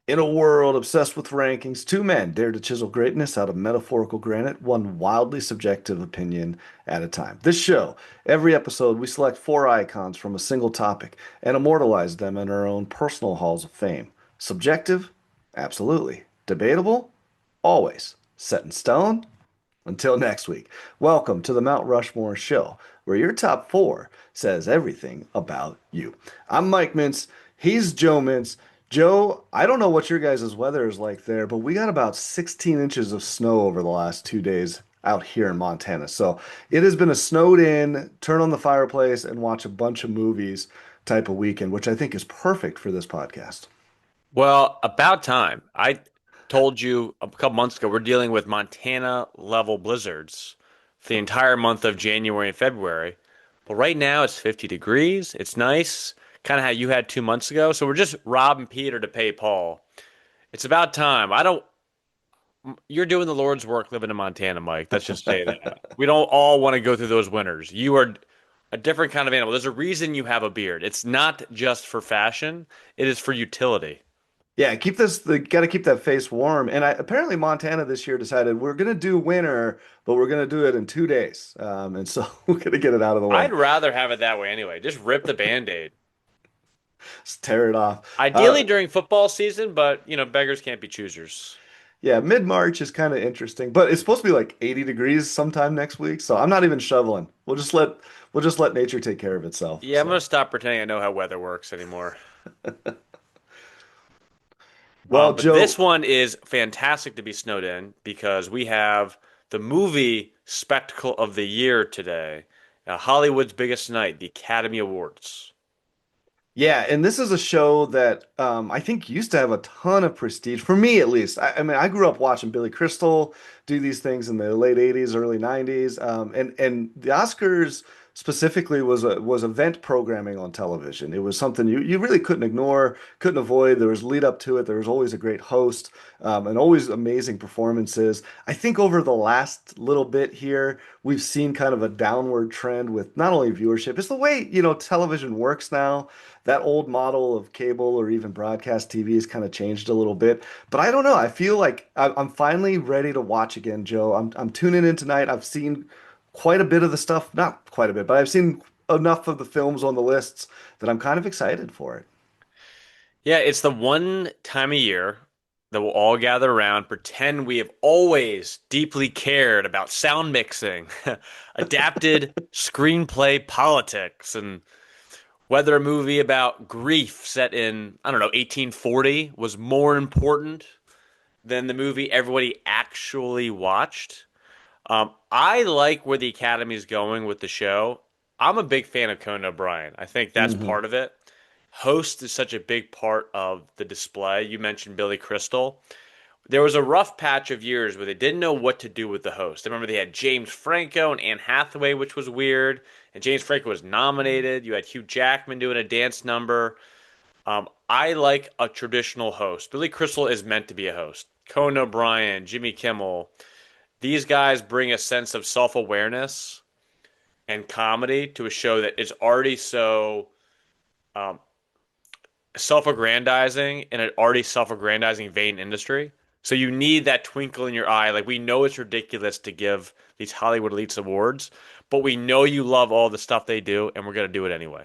In a world obsessed with rankings, two men dare to chisel greatness out of metaphorical granite, one wildly subjective opinion at a time. This show, every episode, we select four icons from a single topic and immortalize them in our own personal halls of fame. Subjective? Absolutely. Debatable? Always. Set in stone? Until next week, welcome to the Mount Rushmore Show, where your top four says everything about you. I'm Mike Mintz. He's Joe Mintz. Joe, I don't know what your guys' weather is like there, but we got about 16 inches of snow over the last 2 days out here in Montana. So it has been a snowed in, turn on the fireplace and watch a bunch of movies type of weekend, which I think is perfect for this podcast. Well, about time. I told you a couple months ago we're dealing with Montana level blizzards for the entire month of January and February. But right now it's 50 degrees. It's nice, kind of how you had 2 months ago. So we're just robbing Peter to pay Paul. It's about time. I don't, You're doing the Lord's work living in Montana, Mike. Let's just say that. We don't all want to go through those winters. You are a different kind of animal. There's a reason you have a beard. It's not just for fashion, it is for utility. Yeah, got to keep that face warm. And apparently Montana this year decided we're going to do winter, but we're going to do it in 2 days. And so we're going to get it out of the way. I'd rather have it that way anyway. Just rip the Band-Aid. Just tear it off. Ideally during football season, but beggars can't be choosers. Yeah, mid-March is kind of interesting, but it's supposed to be like 80 degrees sometime next week. So I'm not even shoveling. We'll just let nature take care of itself. Yeah, I'm gonna So, stop pretending I know how weather works anymore. well, But this Joe, one is fantastic to be snowed in because we have the movie spectacle of the year today, Hollywood's biggest night, the Academy Awards. yeah, and this is a show that I think used to have a ton of prestige for me, at least. I mean, I grew up watching Billy Crystal do these things in the late '80s, early '90s, and the Oscars specifically was event programming on television. It was something you really couldn't ignore, couldn't avoid. There was lead up to it. There was always a great host, and always amazing performances. I think over the last little bit here, we've seen kind of a downward trend with not only viewership, it's the way, television works now. That old model of cable or even broadcast TV has kind of changed a little bit. But I don't know. I feel like I'm finally ready to watch again, Joe. I'm tuning in tonight. I've seen quite a bit of the stuff, not quite a bit, but I've seen enough of the films on the lists that I'm kind of excited for it. Yeah, it's the one time a year that we'll all gather around, pretend we have always deeply cared about sound mixing, adapted screenplay politics, and whether a movie about grief set in, I don't know, 1840 was more important than the movie everybody actually watched. I like where the Academy's going with the show. I'm a big fan of Conan O'Brien. I think that's Hmm. part of it. Host is such a big part of the display. You mentioned Billy Crystal. There was a rough patch of years where they didn't know what to do with the host. I remember they had James Franco and Anne Hathaway, which was weird. And James Franco was nominated. You had Hugh Jackman doing a dance number. I like a traditional host. Billy Crystal is meant to be a host. Conan O'Brien, Jimmy Kimmel, these guys bring a sense of self awareness and comedy to a show that is already so um, self aggrandizing in an already self aggrandizing vain industry. So you need that twinkle in your eye. Like, we know it's ridiculous to give these Hollywood elites awards, but we know you love all the stuff they do, and we're going to do it anyway.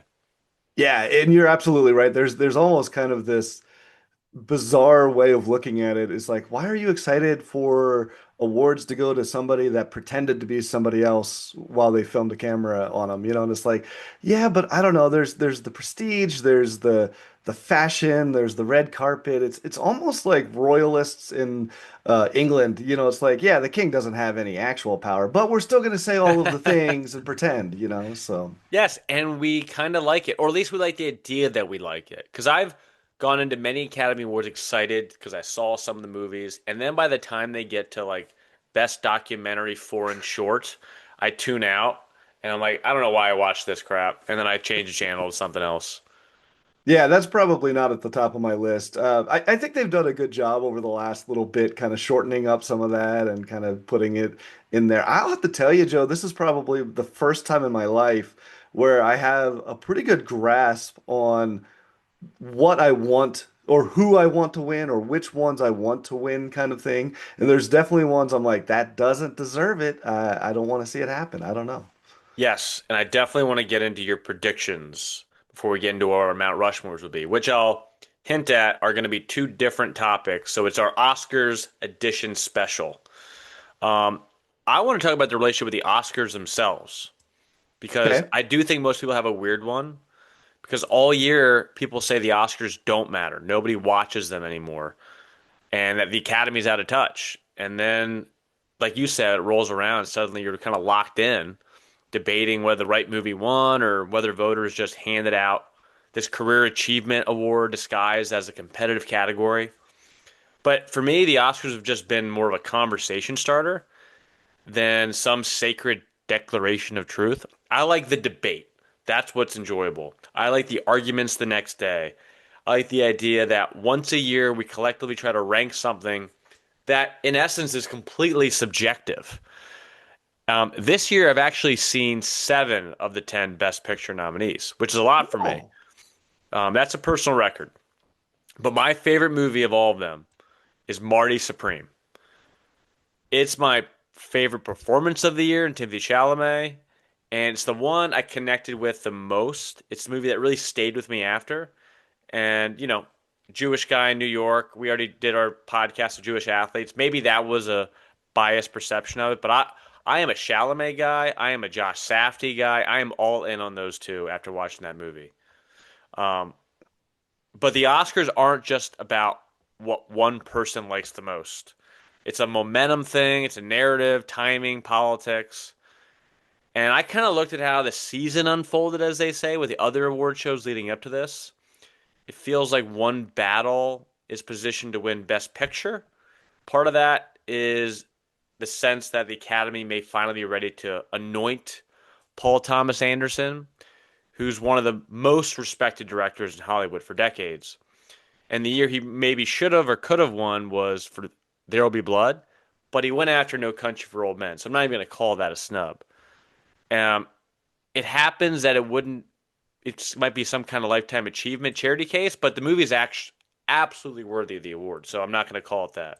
Yeah, and you're absolutely right. There's almost kind of this bizarre way of looking at it. Is like, why are you excited for awards to go to somebody that pretended to be somebody else while they filmed a camera on them? And it's like, yeah, but I don't know. There's the prestige, there's the fashion, there's the red carpet. It's almost like royalists in England. It's like, yeah, the king doesn't have any actual power, but we're still gonna say all of the things and pretend. So. Yes, and we kind of like it, or at least we like the idea that we like it. Because I've gone into many Academy Awards excited because I saw some of the movies, and then by the time they get to like Best Documentary Foreign Short, I tune out, and I'm like, I don't know why I watched this crap, and then I change the channel to something else. Yeah, that's probably not at the top of my list. I think they've done a good job over the last little bit, kind of shortening up some of that and kind of putting it in there. I'll have to tell you, Joe, this is probably the first time in my life where I have a pretty good grasp on what I want or who I want to win or which ones I want to win kind of thing. And there's definitely ones I'm like, that doesn't deserve it. I don't want to see it happen. I don't know. Yes, and I definitely want to get into your predictions before we get into our Mount Rushmores will be, which I'll hint at are going to be two different topics. So it's our Oscars edition special. Um, I want to talk about the relationship with the Oscars themselves because Okay. I do think most people have a weird one because all year people say the Oscars don't matter. Nobody watches them anymore and that the Academy's out of touch. And then, like you said, it rolls around and suddenly you're kind of locked in debating whether the right movie won or whether voters just handed out this career achievement award disguised as a competitive category. But for me, the Oscars have just been more of a conversation starter than some sacred declaration of truth. I like the debate. That's what's enjoyable. I like the arguments the next day. I like the idea that once a year we collectively try to rank something that, in essence, is completely subjective. This year, I've actually seen seven of the 10 Best Picture nominees, which is a lot for me. Oh, That's a personal record. But my favorite movie of all of them is Marty Supreme. It's my favorite performance of the year in Timothy Chalamet, and it's the one I connected with the most. It's the movie that really stayed with me after. And, Jewish guy in New York. We already did our podcast of Jewish athletes. Maybe that was a biased perception of it, but I am a Chalamet guy. I am a Josh Safdie guy. I am all in on those two after watching that movie. Um, but the Oscars aren't just about what one person likes the most. It's a momentum thing. It's a narrative, timing, politics. And I kind of looked at how the season unfolded, as they say, with the other award shows leading up to this. It feels like one battle is positioned to win Best Picture. Part of that is the sense that the Academy may finally be ready to anoint Paul Thomas Anderson, who's one of the most respected directors in Hollywood for decades. And the year he maybe should have or could have won was for There Will Be Blood, but he went after No Country for Old Men. So I'm not even going to call that a snub. Um, it happens that it might be some kind of lifetime achievement charity case, but the movie is actually absolutely worthy of the award. So I'm not going to call it that.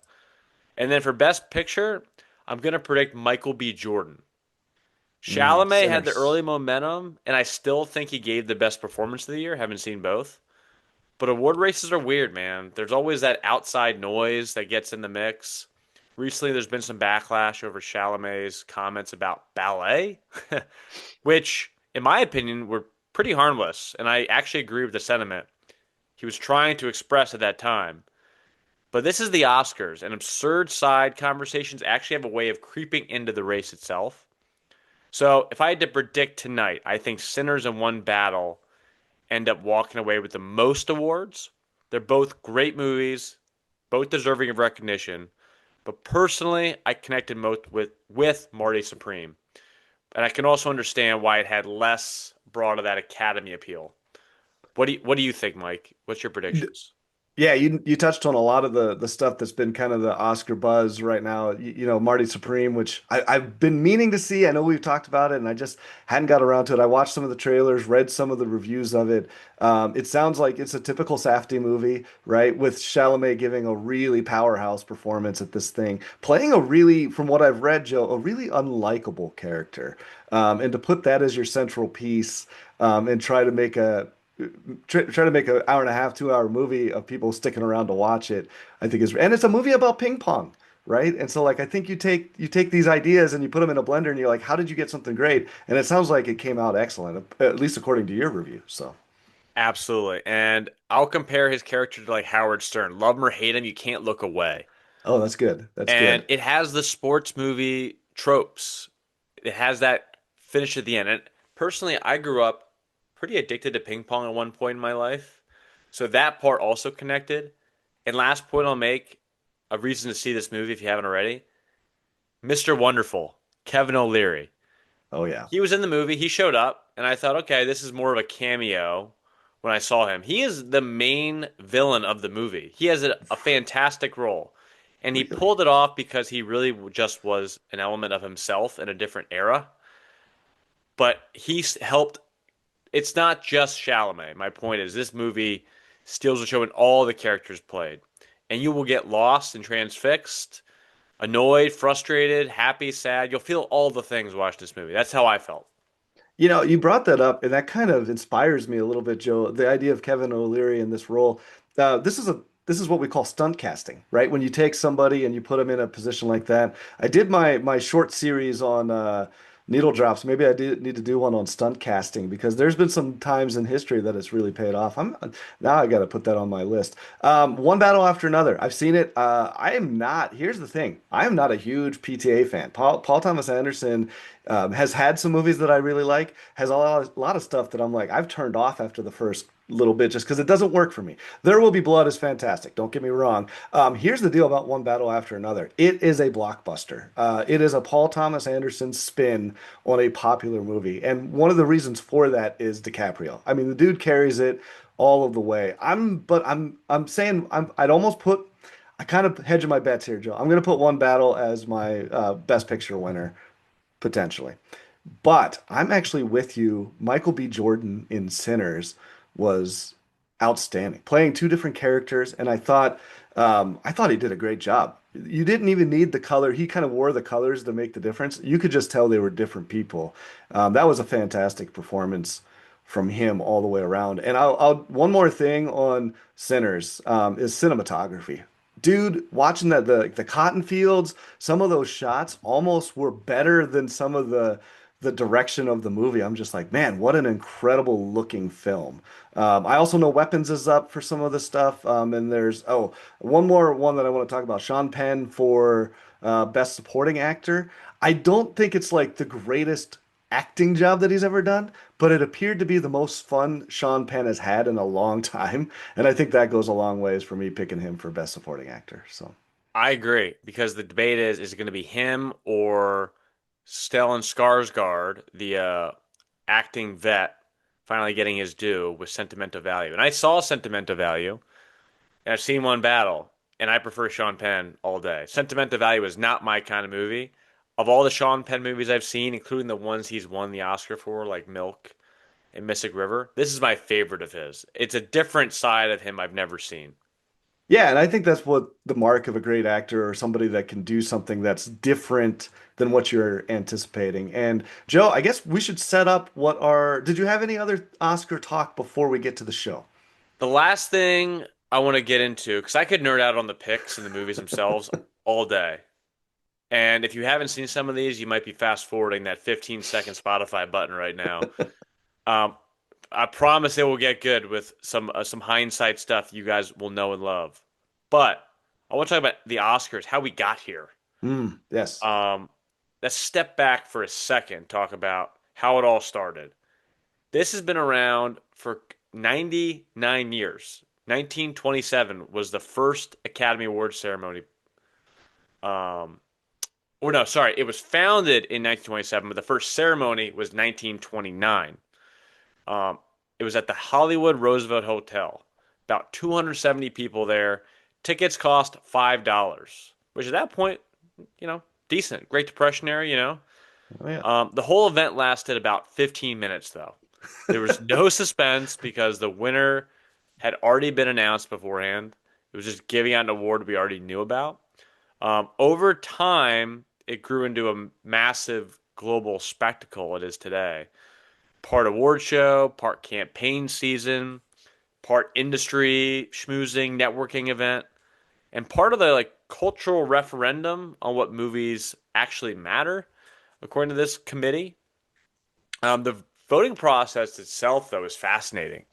And then for Best Picture, I'm going to predict Michael B. Jordan. Chalamet had the Sinners. early momentum, and I still think he gave the best performance of the year. Haven't seen both. But award races are weird, man. There's always that outside noise that gets in the mix. Recently, there's been some backlash over Chalamet's comments about ballet, which, in my opinion, were pretty harmless. And I actually agree with the sentiment he was trying to express at that time. But this is the Oscars, and absurd side conversations actually have a way of creeping into the race itself. So if I had to predict tonight, I think Sinners and One Battle end up walking away with the most awards. They're both great movies, both deserving of recognition. But personally, I connected most with Marty Supreme. And I can also understand why it had less broad of that Academy appeal. What do you think, Mike? What's your predictions? Yeah, you touched on a lot of the stuff that's been kind of the Oscar buzz right now. Marty Supreme, which I've been meaning to see. I know we've talked about it, and I just hadn't got around to it. I watched some of the trailers, read some of the reviews of it. It sounds like it's a typical Safdie movie, right? With Chalamet giving a really powerhouse performance at this thing, playing a really, from what I've read, Joe, a really unlikable character. And to put that as your central piece, and try to make an hour and a half, 2 hour movie of people sticking around to watch it, I think and it's a movie about ping pong, right? And so like I think you take these ideas and you put them in a blender and you're like, how did you get something great? And it sounds like it came out excellent, at least according to your review. So, Absolutely. And I'll compare his character to like Howard Stern. Love him or hate him, you can't look away. oh, that's good. That's And good. it has the sports movie tropes. It has that finish at the end. And personally, I grew up pretty addicted to ping pong at one point in my life. So that part also connected. And last point I'll make, a reason to see this movie if you haven't already. Mr. Wonderful, Kevin O'Leary. Oh yeah. He was in the movie, he showed up, and I thought, okay, this is more of a cameo when I saw him. He is the main villain of the movie. He has a fantastic role. And he Really? pulled it off because he really just was an element of himself in a different era. But helped. It's not just Chalamet. My point is, this movie steals the show and all the characters played. And you will get lost and transfixed, annoyed, frustrated, happy, sad. You'll feel all the things watching this movie. That's how I felt. You know, you brought that up, and that kind of inspires me a little bit, Joe. The idea of Kevin O'Leary in this role. This is what we call stunt casting, right? When you take somebody and you put them in a position like that. I did my short series on needle drops. Maybe I do need to do one on stunt casting because there's been some times in history that it's really paid off. I'm now I got to put that on my list. One battle after another. I've seen it. I am not. Here's the thing. I am not a huge PTA fan. Paul Thomas Anderson has had some movies that I really like, has a lot of stuff that I'm like, I've turned off after the first little bit just because it doesn't work for me. There Will Be Blood is fantastic. Don't get me wrong. Here's the deal about One Battle After Another. It is a blockbuster. It is a Paul Thomas Anderson spin on a popular movie. And one of the reasons for that is DiCaprio. I mean, the dude carries it all of the way. I'm saying I'd almost put I kind of hedging my bets here, Joe. I'm going to put One Battle as my Best Picture winner potentially. But I'm actually with you. Michael B. Jordan in Sinners was outstanding, playing two different characters, and I thought he did a great job. You didn't even need the color. He kind of wore the colors to make the difference. You could just tell they were different people. That was a fantastic performance from him all the way around. And I'll one more thing on Sinners is cinematography. Dude, watching the cotton fields, some of those shots almost were better than some of the direction of the movie. I'm just like, man, what an incredible looking film. I also know Weapons is up for some of the stuff. And there's one more one that I want to talk about. Sean Penn for Best Supporting Actor. I don't think it's like the greatest acting job that he's ever done, but it appeared to be the most fun Sean Penn has had in a long time. And I think that goes a long ways for me picking him for Best Supporting Actor. So, I agree because the debate is it going to be him or Stellan Skarsgård, the acting vet, finally getting his due with Sentimental Value. And I saw Sentimental Value, and I've seen One Battle, and I prefer Sean Penn all day. Sentimental Value is not my kind of movie. Of all the Sean Penn movies I've seen, including the ones he's won the Oscar for, like Milk and Mystic River, this is my favorite of his. It's a different side of him I've never seen. yeah, and I think that's what the mark of a great actor or somebody that can do something that's different than what you're anticipating. And Joe, I guess we should set up did you have any other Oscar talk before we get to the show? The last thing I want to get into, because I could nerd out on the picks and the movies themselves all day. And if you haven't seen some of these, you might be fast forwarding that 15-second Spotify button right now. Um, I promise it will get good with some hindsight stuff you guys will know and love. But I want to talk about the Oscars, how we got here. Yes. Um, let's step back for a second, talk about how it all started. This has been around for 99 years. 1927 was the first Academy Awards ceremony. Um, or no, sorry, it was founded in 1927, but the first ceremony was 1929. Um, it was at the Hollywood Roosevelt Hotel. About 270 people there. Tickets cost $5, which at that point, decent. Great Depression era. Oh yeah. The whole event lasted about 15 minutes, though. There was no suspense because the winner had already been announced beforehand. It was just giving out an award we already knew about. Over time, it grew into a massive global spectacle it is today. Part award show, part campaign season, part industry schmoozing networking event, and part of the cultural referendum on what movies actually matter, according to this committee. The voting process itself, though, is fascinating.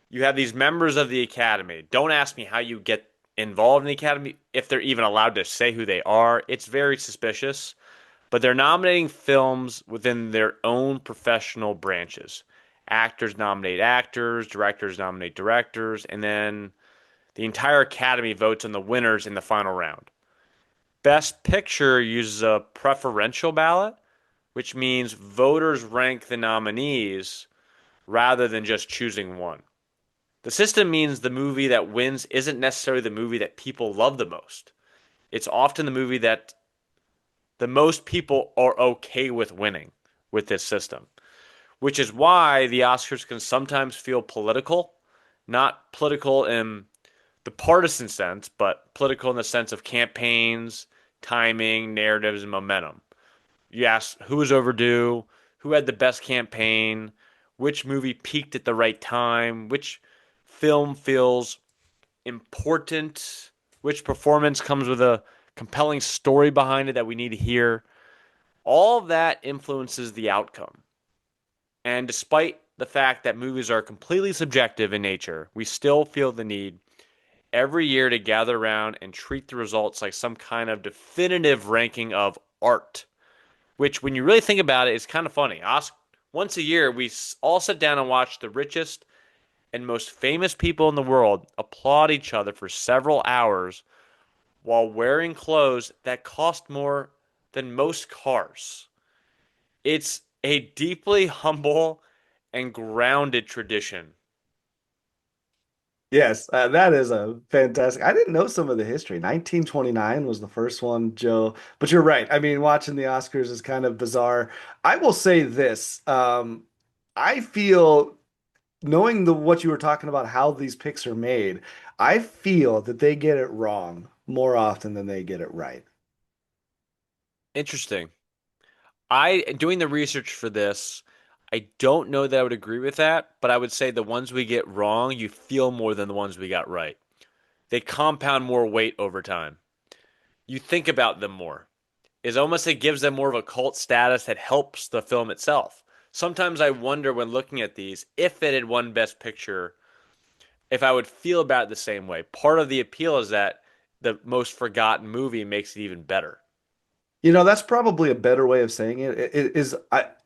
You have these members of the academy. Don't ask me how you get involved in the academy, if they're even allowed to say who they are. It's very suspicious. But they're nominating films within their own professional branches. Actors nominate actors, directors nominate directors, and then the entire academy votes on the winners in the final round. Best Picture uses a preferential ballot, which means voters rank the nominees rather than just choosing one. The system means the movie that wins isn't necessarily the movie that people love the most. It's often the movie that the most people are okay with winning with this system, which is why the Oscars can sometimes feel political, not political in the partisan sense, but political in the sense of campaigns, timing, narratives, and momentum. You ask who was overdue, who had the best campaign, which movie peaked at the right time, which film feels important, which performance comes with a compelling story behind it that we need to hear. All of that influences the outcome. And despite the fact that movies are completely subjective in nature, we still feel the need every year to gather around and treat the results like some kind of definitive ranking of art, which, when you really think about it, is kind of funny. Once a year, we all sit down and watch the richest and most famous people in the world applaud each other for several hours while wearing clothes that cost more than most cars. It's a deeply humble and grounded tradition. Yes, that is a fantastic. I didn't know some of the history. 1929 was the first one, Joe. But you're right. I mean, watching the Oscars is kind of bizarre. I will say this. I feel knowing the what you were talking about, how these picks are made, I feel that they get it wrong more often than they get it right. Interesting. I doing the research for this, I don't know that I would agree with that, but I would say the ones we get wrong, you feel more than the ones we got right. They compound more weight over time. You think about them more. It's almost it gives them more of a cult status that helps the film itself. Sometimes I wonder when looking at these, if it had won Best Picture, if I would feel about it the same way. Part of the appeal is that the most forgotten movie makes it even better. You know, that's probably a better way of saying it.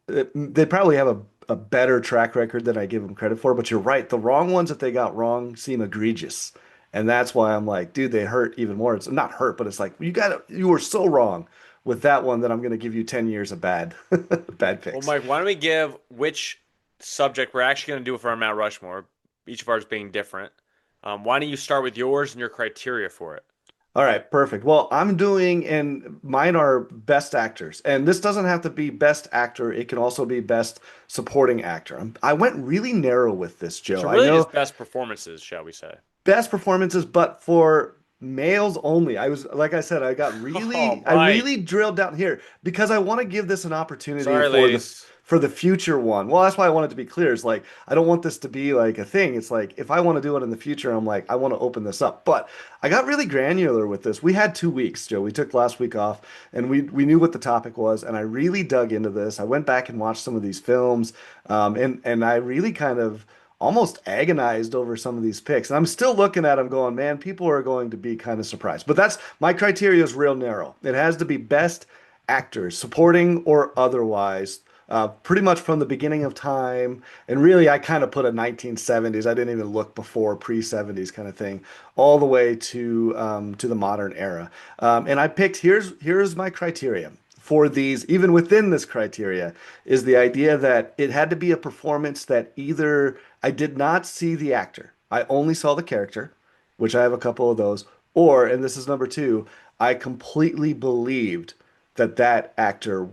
They probably have a better track record than I give them credit for, but you're right. The wrong ones that they got wrong seem egregious. And that's why I'm like, dude, they hurt even more. It's not hurt, but it's like you were so wrong with that one that I'm going to give you 10 years of bad bad Well, picks. Mike, why don't we give which subject we're actually going to do for our Mount Rushmore, each of ours being different. Why don't you start with yours and your criteria for it? All right, perfect. Well, I'm doing, and mine are best actors. And this doesn't have to be best actor, it can also be best supporting actor. I went really narrow with this, So Joe. I really know just best performances, shall we say. best performances, but for males only. I was, like I said, Oh, I Mike. really drilled down here because I want to give this an opportunity Sorry, ladies. for the future one. Well, that's why I want it to be clear. It's like I don't want this to be like a thing. It's like if I want to do it in the future, I'm like I want to open this up. But I got really granular with this. We had 2 weeks, Joe. We took last week off, and we knew what the topic was, and I really dug into this. I went back and watched some of these films, and I really kind of almost agonized over some of these picks. And I'm still looking at them going, man, people are going to be kind of surprised. But that's my criteria is real narrow. It has to be best actors, supporting or otherwise, pretty much from the beginning of time. And really, I kind of put a 1970s. I didn't even look before pre-70s kind of thing, all the way to the modern era. And I picked here's my criteria for these, even within this criteria, is the idea that it had to be a performance that either I did not see the actor, I only saw the character, which I have a couple of those, or, and this is number two, I completely believed that actor,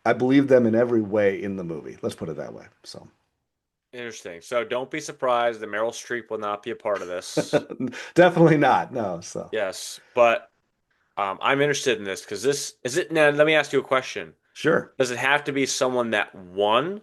I believed them in every way in the movie. Let's put it that way. So, Interesting. So don't be surprised that Meryl Streep will not be a part of this. definitely not. No. So, Yes, but I'm interested in this because this is it. Now, let me ask you a question. sure. Does it have to be someone that won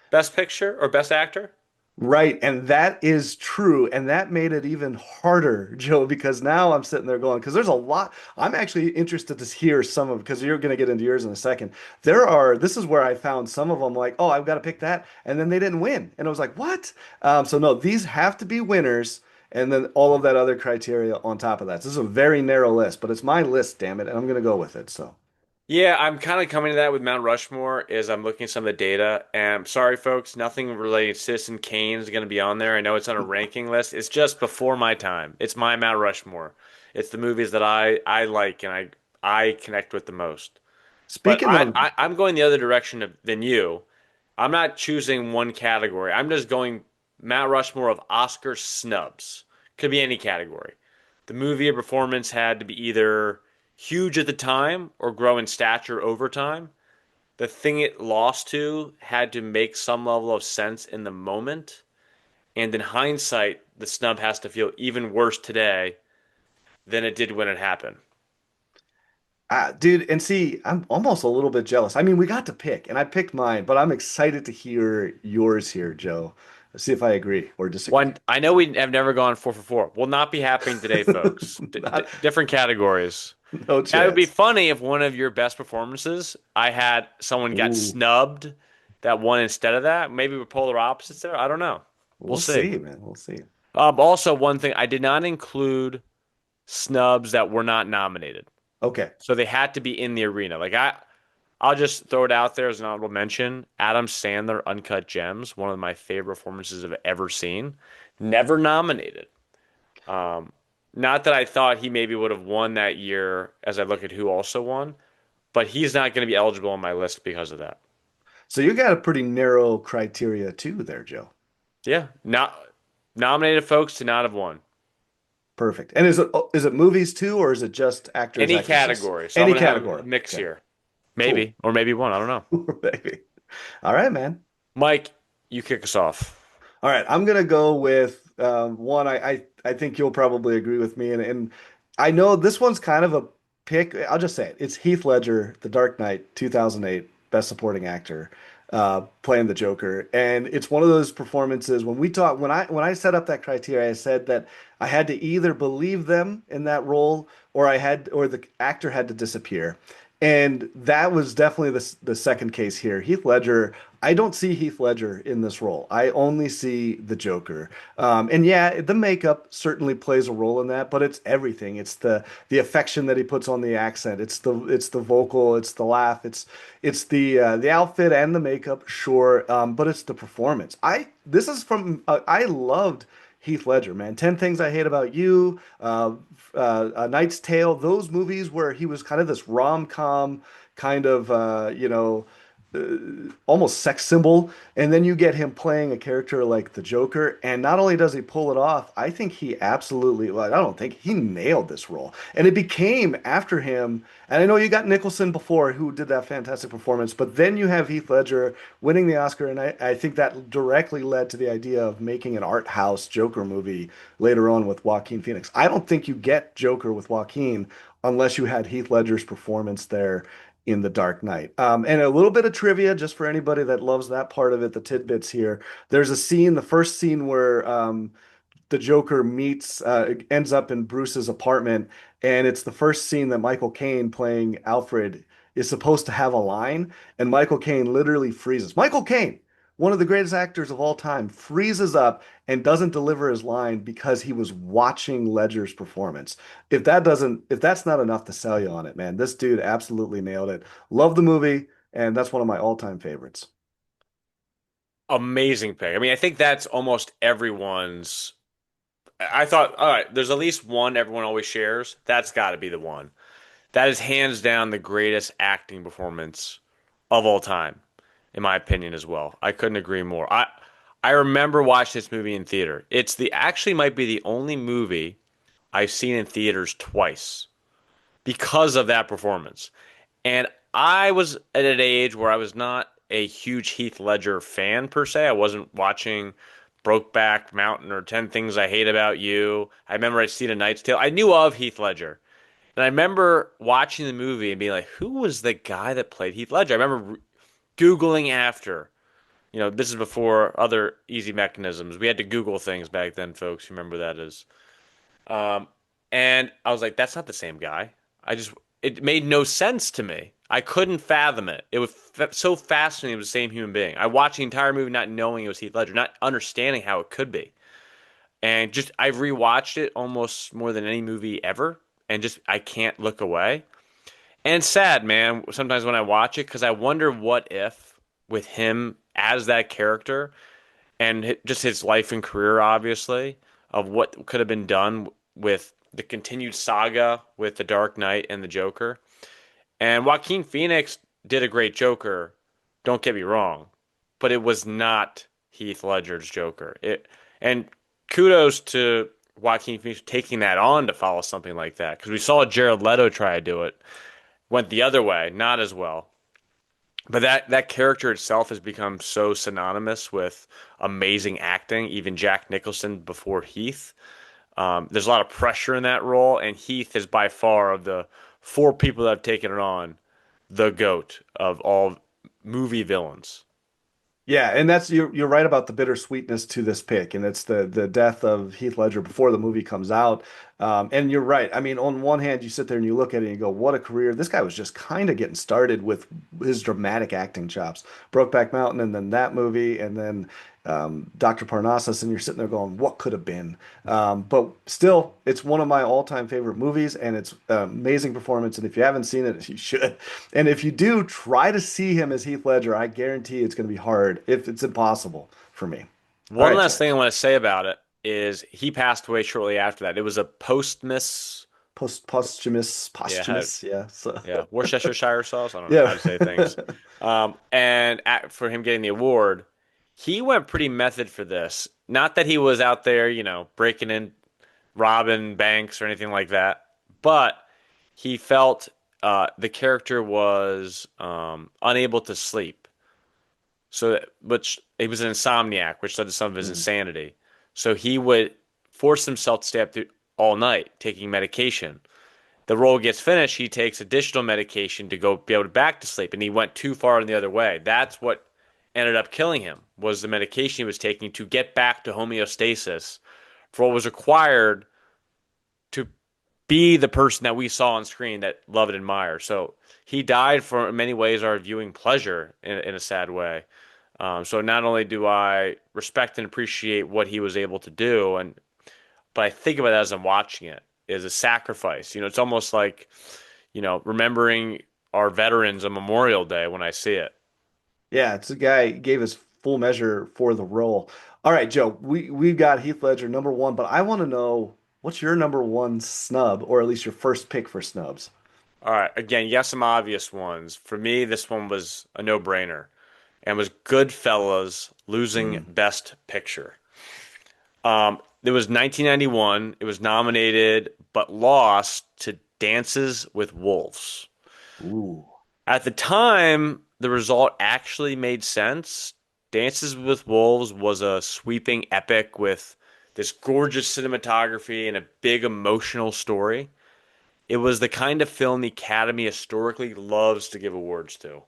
Best Picture or Best Actor? Right, and that is true, and that made it even harder, Joe, because now I'm sitting there going, because there's a lot. I'm actually interested to hear some of, because you're going to get into yours in a second. This is where I found some of them like, oh, I've got to pick that, and then they didn't win, and I was like, what? So no, these have to be winners, and then all of that other criteria on top of that. So this is a very narrow list, but it's my list, damn it, and I'm going to go with it. So Yeah, I'm kind of coming to that with Mount Rushmore is I'm looking at some of the data. And sorry, folks, nothing related to Citizen Kane is going to be on there. I know it's on a ranking list. It's just before my time. It's my Mount Rushmore. It's the movies that I like and I connect with the most. But speaking of, I'm going the other direction than you. I'm not choosing one category. I'm just going Mount Rushmore of Oscar snubs. Could be any category. The movie or performance had to be either huge at the time or grow in stature over time. The thing it lost to had to make some level of sense in the moment. And in hindsight, the snub has to feel even worse today than it did when it happened. Dude, and see, I'm almost a little bit jealous. I mean, we got to pick, and I picked mine, but I'm excited to hear yours here, Joe. Let's see if I agree or disagree. One, I know we have never gone 4 for 4. Will not be happening today, folks. Not, Different categories. no Now, it would be chance. funny if one of your best performances, I had someone got Ooh, snubbed that one instead of that. Maybe we're polar opposites there. I don't know. We'll we'll see. see, man. We'll see. Also, one thing I did not include snubs that were not nominated, Okay. so they had to be in the arena. I'll just throw it out there as an honorable mention. Adam Sandler, Uncut Gems, one of my favorite performances I've ever seen. Never nominated. Um, Not that I thought he maybe would have won that year as I look at who also won, but he's not going to be eligible on my list because of that. So you got a pretty narrow criteria too there, Joe. Yeah, not nominated folks to not have won. Perfect. And is it movies too, or is it just actors, Any actresses? category. So I'm Any going to have a category. mix Okay. here. Cool. Maybe, or maybe one. I don't know. Maybe. All right, man. Mike, you kick us off. All right, I'm gonna go with one. I think you'll probably agree with me, and I know this one's kind of a pick. I'll just say it. It's Heath Ledger, The Dark Knight, 2008, Best Supporting Actor, playing the Joker, and it's one of those performances. When I set up that criteria, I said that I had to either believe them in that role, or the actor had to disappear. And that was definitely the second case here. Heath Ledger, I don't see Heath Ledger in this role. I only see the Joker. And yeah, the makeup certainly plays a role in that, but it's everything. It's the affection that he puts on the accent. It's the vocal. It's the laugh. It's the outfit and the makeup, sure. But it's the performance. I loved Heath Ledger, man. 10 Things I Hate About You, A Knight's Tale, those movies where he was kind of this rom-com kind of, almost sex symbol. And then you get him playing a character like the Joker. And not only does he pull it off, I think he absolutely, well, I don't think he nailed this role. And it became after him. And I know you got Nicholson before who did that fantastic performance, but then you have Heath Ledger winning the Oscar. And I think that directly led to the idea of making an art house Joker movie later on with Joaquin Phoenix. I don't think you get Joker with Joaquin unless you had Heath Ledger's performance there in The Dark Knight. And a little bit of trivia just for anybody that loves that part of it, the tidbits here. There's a scene, the first scene where the Joker ends up in Bruce's apartment, and it's the first scene that Michael Caine playing Alfred is supposed to have a line, and Michael Caine literally freezes. Michael Caine, one of the greatest actors of all time, freezes up and doesn't deliver his line because he was watching Ledger's performance. If that's not enough to sell you on it, man, this dude absolutely nailed it. Love the movie, and that's one of my all-time favorites. Amazing pick. I mean, I think that's almost everyone's. I thought, all right, there's at least one everyone always shares. That's got to be the one. That is hands down the greatest acting performance of all time, in my opinion, as well. I couldn't agree more. I remember watching this movie in theater. It's the actually might be the only movie I've seen in theaters twice because of that performance. And I was at an age where I was not a huge Heath Ledger fan per se. I wasn't watching Brokeback Mountain or 10 Things I Hate About You. I remember I'd seen A Knight's Tale. I knew of Heath Ledger. And I remember watching the movie and being like, who was the guy that played Heath Ledger? I remember Googling after. This is before other easy mechanisms. We had to Google things back then, folks. You remember that is. Um, and I was like, that's not the same guy. It made no sense to me. I couldn't fathom it. It was so fascinating. It was the same human being. I watched the entire movie not knowing it was Heath Ledger, not understanding how it could be. And just, I've rewatched it almost more than any movie ever. And just, I can't look away. And it's sad, man, sometimes when I watch it, because I wonder what if with him as that character and just his life and career, obviously, of what could have been done with the continued saga with The Dark Knight and the Joker. And Joaquin Phoenix did a great Joker, don't get me wrong, but it was not Heath Ledger's Joker. And kudos to Joaquin Phoenix taking that on to follow something like that, because we saw Jared Leto try to do it, went the other way, not as well. But that character itself has become so synonymous with amazing acting. Even Jack Nicholson before Heath. There's a lot of pressure in that role, and Heath is by far of the four people that have taken it on the GOAT of all movie villains. Yeah, and that's you're right about the bittersweetness to this pick, and it's the death of Heath Ledger before the movie comes out. And you're right. I mean, on one hand, you sit there and you look at it and you go, "What a career!" This guy was just kind of getting started with his dramatic acting chops. Brokeback Mountain, and then that movie, and then Dr. Parnassus, and you're sitting there going, "What could have been?" But still, it's one of my all-time favorite movies, and it's an amazing performance. And if you haven't seen it, you should. And if you do, try to see him as Heath Ledger. I guarantee it's going to be hard, if it's impossible for me. All One right, last Jack. thing I want to say about it is he passed away shortly after that. It was a posthumous, Posthumous, yeah, posthumous, yeah. So, yeah, Worcestershire sauce. I don't know yeah. how to say things. For him getting the award, he went pretty method for this. Not that he was out there, breaking in, robbing banks or anything like that, but he felt the character was unable to sleep. Which he was an insomniac, which led to some of his Mm. insanity. So he would force himself to stay up all night taking medication. The role gets finished, he takes additional medication to go be able to back to sleep, and he went too far in the other way. That's what ended up killing him was the medication he was taking to get back to homeostasis for what was required to be the person that we saw on screen that love and admire. So he died for in many ways our viewing pleasure in a sad way. So not only do I respect and appreciate what he was able to do, but I think about it as I'm watching it as a sacrifice. It's almost like, remembering our veterans on Memorial Day when I see it. Yeah, it's a guy gave his full measure for the role. All right, Joe, we've got Heath Ledger number one, but I want to know what's your number one snub, or at least your first pick for snubs. All right, again, yes, some obvious ones. For me, this one was a no-brainer and was Goodfellas losing Mm. Best Picture. It was 1991. It was nominated but lost to Dances with Wolves. Ooh. At the time, the result actually made sense. Dances with Wolves was a sweeping epic with this gorgeous cinematography and a big emotional story. It was the kind of film the Academy historically loves to give awards to.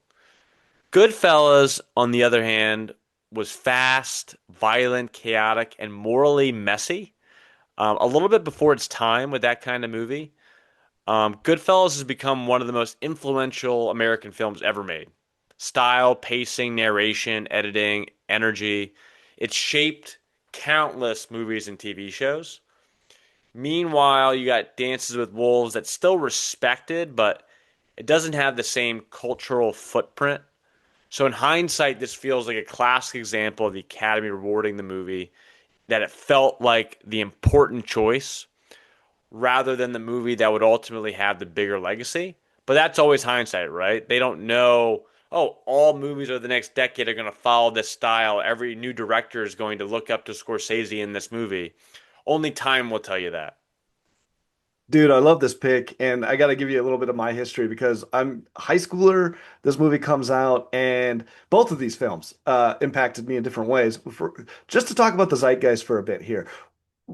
Goodfellas, on the other hand, was fast, violent, chaotic, and morally messy. A little bit before its time with that kind of movie. Goodfellas has become one of the most influential American films ever made. Style, pacing, narration, editing, energy. It's shaped countless movies and TV shows. Meanwhile, you got Dances with Wolves that's still respected, but it doesn't have the same cultural footprint. So in hindsight, this feels like a classic example of the Academy rewarding the movie that it felt like the important choice rather than the movie that would ultimately have the bigger legacy. But that's always hindsight, right? They don't know, oh, all movies of the next decade are going to follow this style. Every new director is going to look up to Scorsese in this movie. Only time will tell you that. Dude, I love this pick, and I got to give you a little bit of my history because I'm a high schooler. This movie comes out, and both of these films impacted me in different ways. Just to talk about the zeitgeist for a bit here.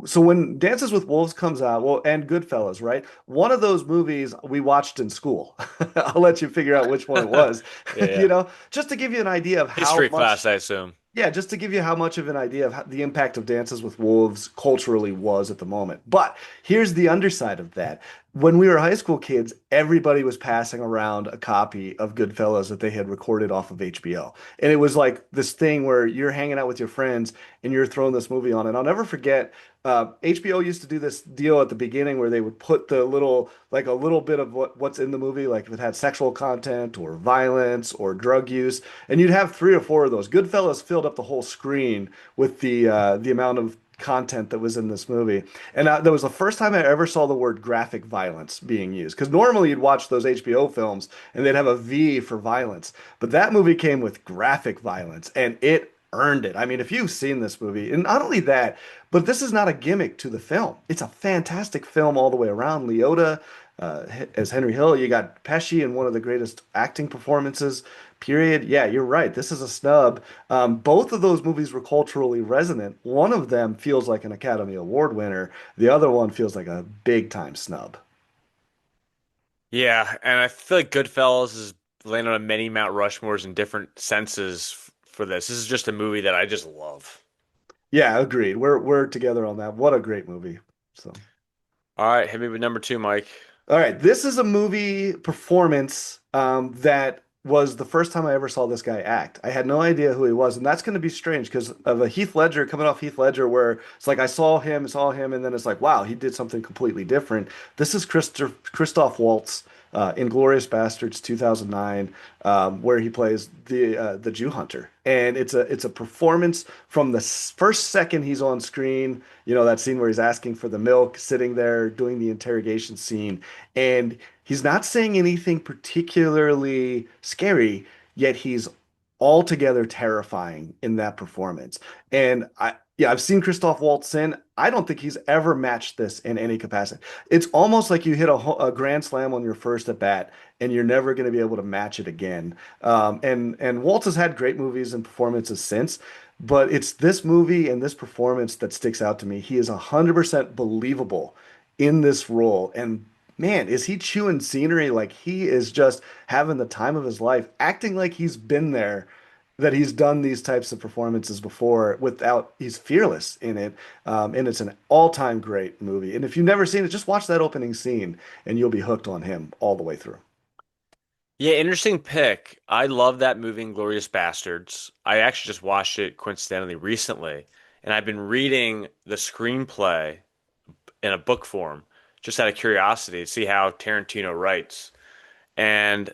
So when Dances with Wolves comes out, well, and Goodfellas, right? One of those movies we watched in school. I'll let you figure out which one it Yeah, was, yeah. just to give you an idea of how History much class, I assume. yeah, just to give you how much of an idea of how, the impact of Dances with Wolves culturally was at the moment. But here's the underside of that. When we were high school kids, everybody was passing around a copy of Goodfellas that they had recorded off of HBO. And it was like this thing where you're hanging out with your friends and you're throwing this movie on. And I'll never forget, HBO used to do this deal at the beginning where they would put the little, like a little bit of what's in the movie, like if it had sexual content or violence or drug use, and you'd have three or four of those. Goodfellas filled up the whole screen with the amount of content that was in this movie. And that was the first time I ever saw the word graphic violence being used. Because normally you'd watch those HBO films and they'd have a V for violence. But that movie came with graphic violence and it earned it. I mean, if you've seen this movie, and not only that, but this is not a gimmick to the film. It's a fantastic film all the way around. Leota as Henry Hill, you got Pesci in one of the greatest acting performances. period. Yeah, you're right. This is a snub. Both of those movies were culturally resonant. One of them feels like an Academy Award winner. The other one feels like a big time snub. Yeah, and I feel like Goodfellas is landed on many Mount Rushmores in different senses for this. This is just a movie that I just love. Yeah, agreed. We're together on that. What a great movie. So. All right, hit me with number two, Mike. All right, this is a movie performance that was the first time I ever saw this guy act. I had no idea who he was, and that's going to be strange because of a Heath Ledger coming off Heath Ledger, where it's like I saw him, and then it's like, wow, he did something completely different. This is Christoph Waltz, Inglourious Basterds, 2009, where he plays the Jew hunter, and it's a performance from the first second he's on screen. You know that scene where he's asking for the milk, sitting there doing the interrogation scene, and he's not saying anything particularly scary, yet he's altogether terrifying in that performance. And yeah, I've seen Christoph Waltz in. I don't think he's ever matched this in any capacity. It's almost like you hit a grand slam on your first at bat, and you're never going to be able to match it again. And Waltz has had great movies and performances since, but it's this movie and this performance that sticks out to me. He is 100% believable in this role, and man, is he chewing scenery like he is just having the time of his life, acting like he's been there, that he's done these types of performances before without, he's fearless in it. And it's an all-time great movie. And if you've never seen it, just watch that opening scene and you'll be hooked on him all the way through. Yeah, interesting pick. I love that movie, Glorious Bastards. I actually just watched it coincidentally recently, and I've been reading the screenplay in a book form just out of curiosity to see how Tarantino writes. And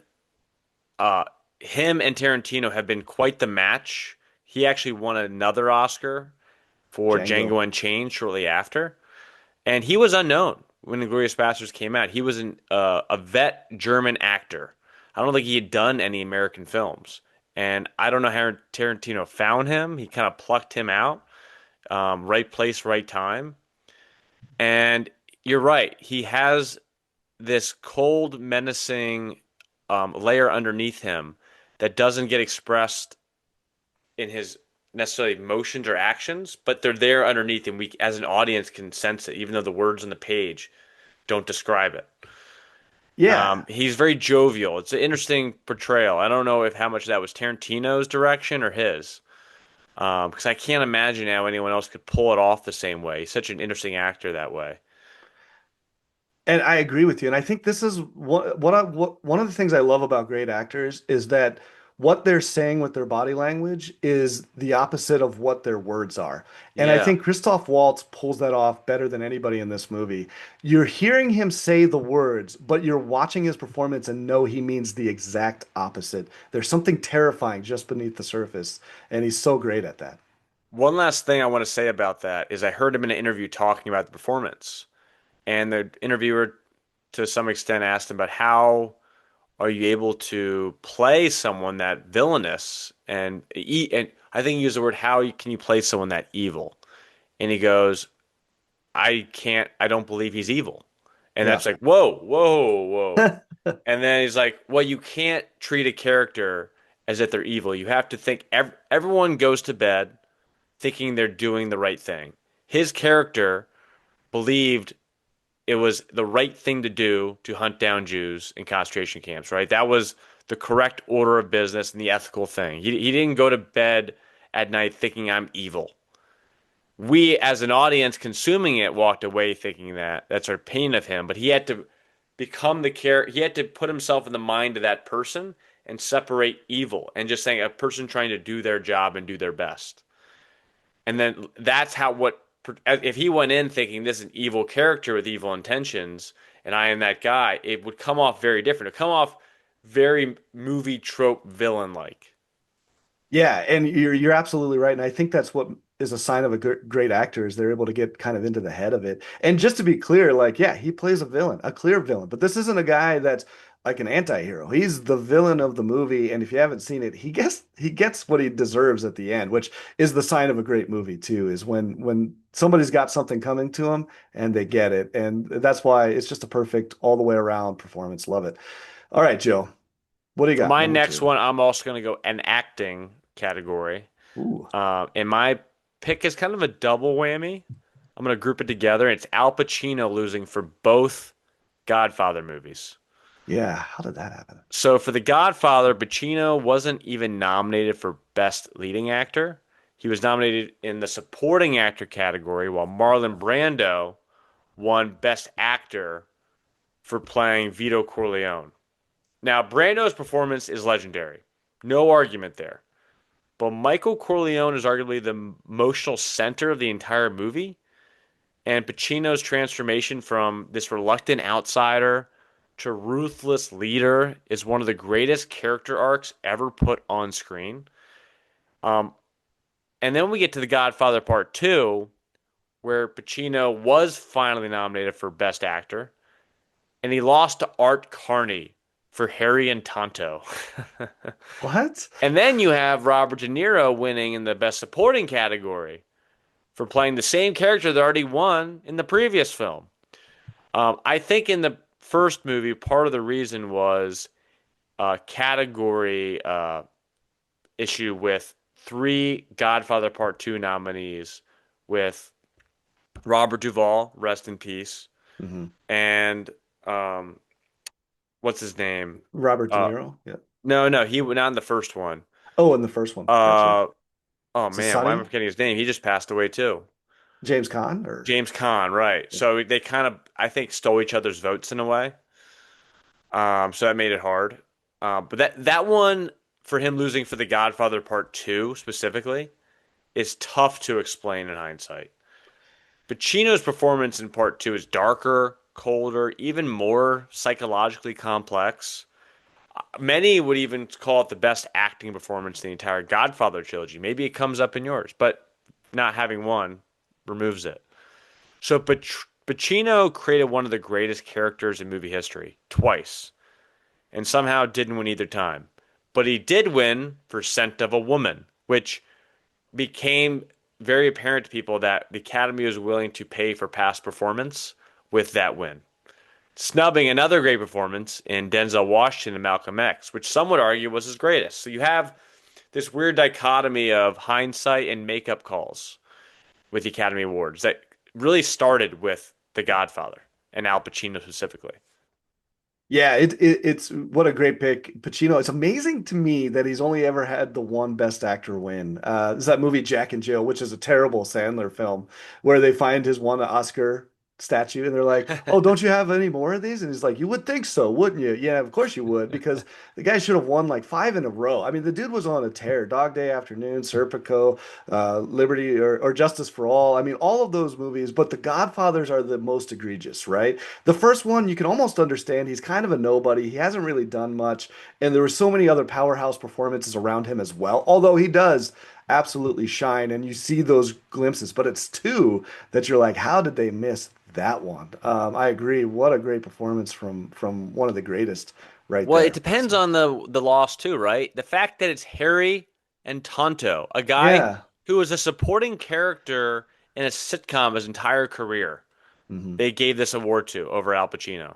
uh, him and Tarantino have been quite the match. He actually won another Oscar for Django. Django Unchained shortly after. And he was unknown when Inglourious Basterds came out. He was a vet German actor. I don't think he had done any American films. And I don't know how Tarantino found him. He kind of plucked him out. Right place, right time. And you're right. He has this cold, menacing layer underneath him that doesn't get expressed in his necessarily motions or actions, but they're there underneath, and we, as an audience, can sense it, even though the words on the page don't describe it. Yeah. He's very jovial. It's an interesting portrayal. I don't know if how much of that was Tarantino's direction or his, because I can't imagine how anyone else could pull it off the same way. He's such an interesting actor that way. And I agree with you. And I think this is what one of the things I love about great actors is that what they're saying with their body language is the opposite of what their words are. And I Yeah. think Christoph Waltz pulls that off better than anybody in this movie. You're hearing him say the words, but you're watching his performance and know he means the exact opposite. There's something terrifying just beneath the surface, and he's so great at that. One last thing I want to say about that is I heard him in an interview talking about the performance. And the interviewer, to some extent, asked him about how are you able to play someone that villainous and I think he used the word can you play someone that evil? And he goes, I can't. I don't believe he's evil. And Yeah. that's like whoa, whoa, whoa. And then he's like, well, you can't treat a character as if they're evil. You have to think everyone goes to bed thinking they're doing the right thing. His character believed it was the right thing to do to hunt down Jews in concentration camps, right? That was the correct order of business and the ethical thing. He didn't go to bed at night thinking I'm evil. We, as an audience consuming it, walked away thinking that. That's our opinion of him. But he had to become the character. He had to put himself in the mind of that person and separate evil and just saying a person trying to do their job and do their best. And then that's how what if he went in thinking this is an evil character with evil intentions and I am that guy, it would come off very different. It would come off very movie trope villain like. Yeah, and you're absolutely right, and I think that's what is a sign of a great actor is they're able to get kind of into the head of it. And just to be clear, like, yeah, he plays a villain, a clear villain, but this isn't a guy that's like an anti-hero. He's the villain of the movie, and if you haven't seen it, he gets what he deserves at the end, which is the sign of a great movie too, is when somebody's got something coming to them and they get it, and that's why it's just a perfect all the way around performance. Love it. All right, Joe. What do you For got? my Number next two. one, I'm also going to go an acting category. Ooh, And my pick is kind of a double whammy. I'm going to group it together. It's Al Pacino losing for both Godfather movies. yeah. How did that happen? So for The Godfather, Pacino wasn't even nominated for Best Leading Actor. He was nominated in the Supporting Actor category, while Marlon Brando won Best Actor for playing Vito Corleone. Now, Brando's performance is legendary. No argument there. But Michael Corleone is arguably the emotional center of the entire movie. And Pacino's transformation from this reluctant outsider to ruthless leader is one of the greatest character arcs ever put on screen. Um, and then we get to The Godfather Part 2, where Pacino was finally nominated for Best Actor, and he lost to Art Carney for Harry and Tonto. What? And then you have Robert De Niro winning in the Best Supporting category for playing the same character that already won in the previous film. I think in the first movie, part of the reason was a category issue with three Godfather Part 2 nominees with Robert Duvall, rest in peace, Hmm. and um, what's his name? Robert De Uh, Niro. Yeah. no, he went on the first one. Oh, in the first one. Gotcha. Uh, oh Is it man, why am I Sonny? forgetting his name? He just passed away too. James Caan or James Caan, right. So they kind of, I think, stole each other's votes in a way. So that made it hard. But that one for him losing for The Godfather Part 2 specifically is tough to explain in hindsight. Pacino's performance in Part 2 is darker, colder, even more psychologically complex. Many would even call it the best acting performance in the entire Godfather trilogy. Maybe it comes up in yours, but not having one removes it. So Pacino created one of the greatest characters in movie history twice, and somehow didn't win either time. But he did win for Scent of a Woman, which became very apparent to people that the Academy was willing to pay for past performance with that win. Snubbing another great performance in Denzel Washington and Malcolm X, which some would argue was his greatest. So you have this weird dichotomy of hindsight and makeup calls with the Academy Awards that really started with The Godfather and Al Pacino specifically. yeah, it's what a great pick, Pacino. It's amazing to me that he's only ever had the one Best Actor win. Is that movie Jack and Jill, which is a terrible Sandler film, where they find his one Oscar statue and they're like, "Oh, don't you have any more of these?" And he's like, "You would think so, wouldn't you?" Yeah, of course you would, because the guy should have won like five in a row. I mean, the dude was on a tear. Dog Day Afternoon, Serpico, Liberty or Justice for All. I mean, all of those movies, but The Godfathers are the most egregious, right? The first one, you can almost understand he's kind of a nobody. He hasn't really done much, and there were so many other powerhouse performances around him as well. Although he does absolutely shine, and you see those glimpses. But it's two that you're like, how did they miss that one? I agree. What a great performance from one of the greatest right Well, it there. depends So on the loss too, right? The fact that it's Harry and Tonto, a guy yeah. who was a supporting character in a sitcom his entire career, Mhm. they gave this award to over Al Pacino.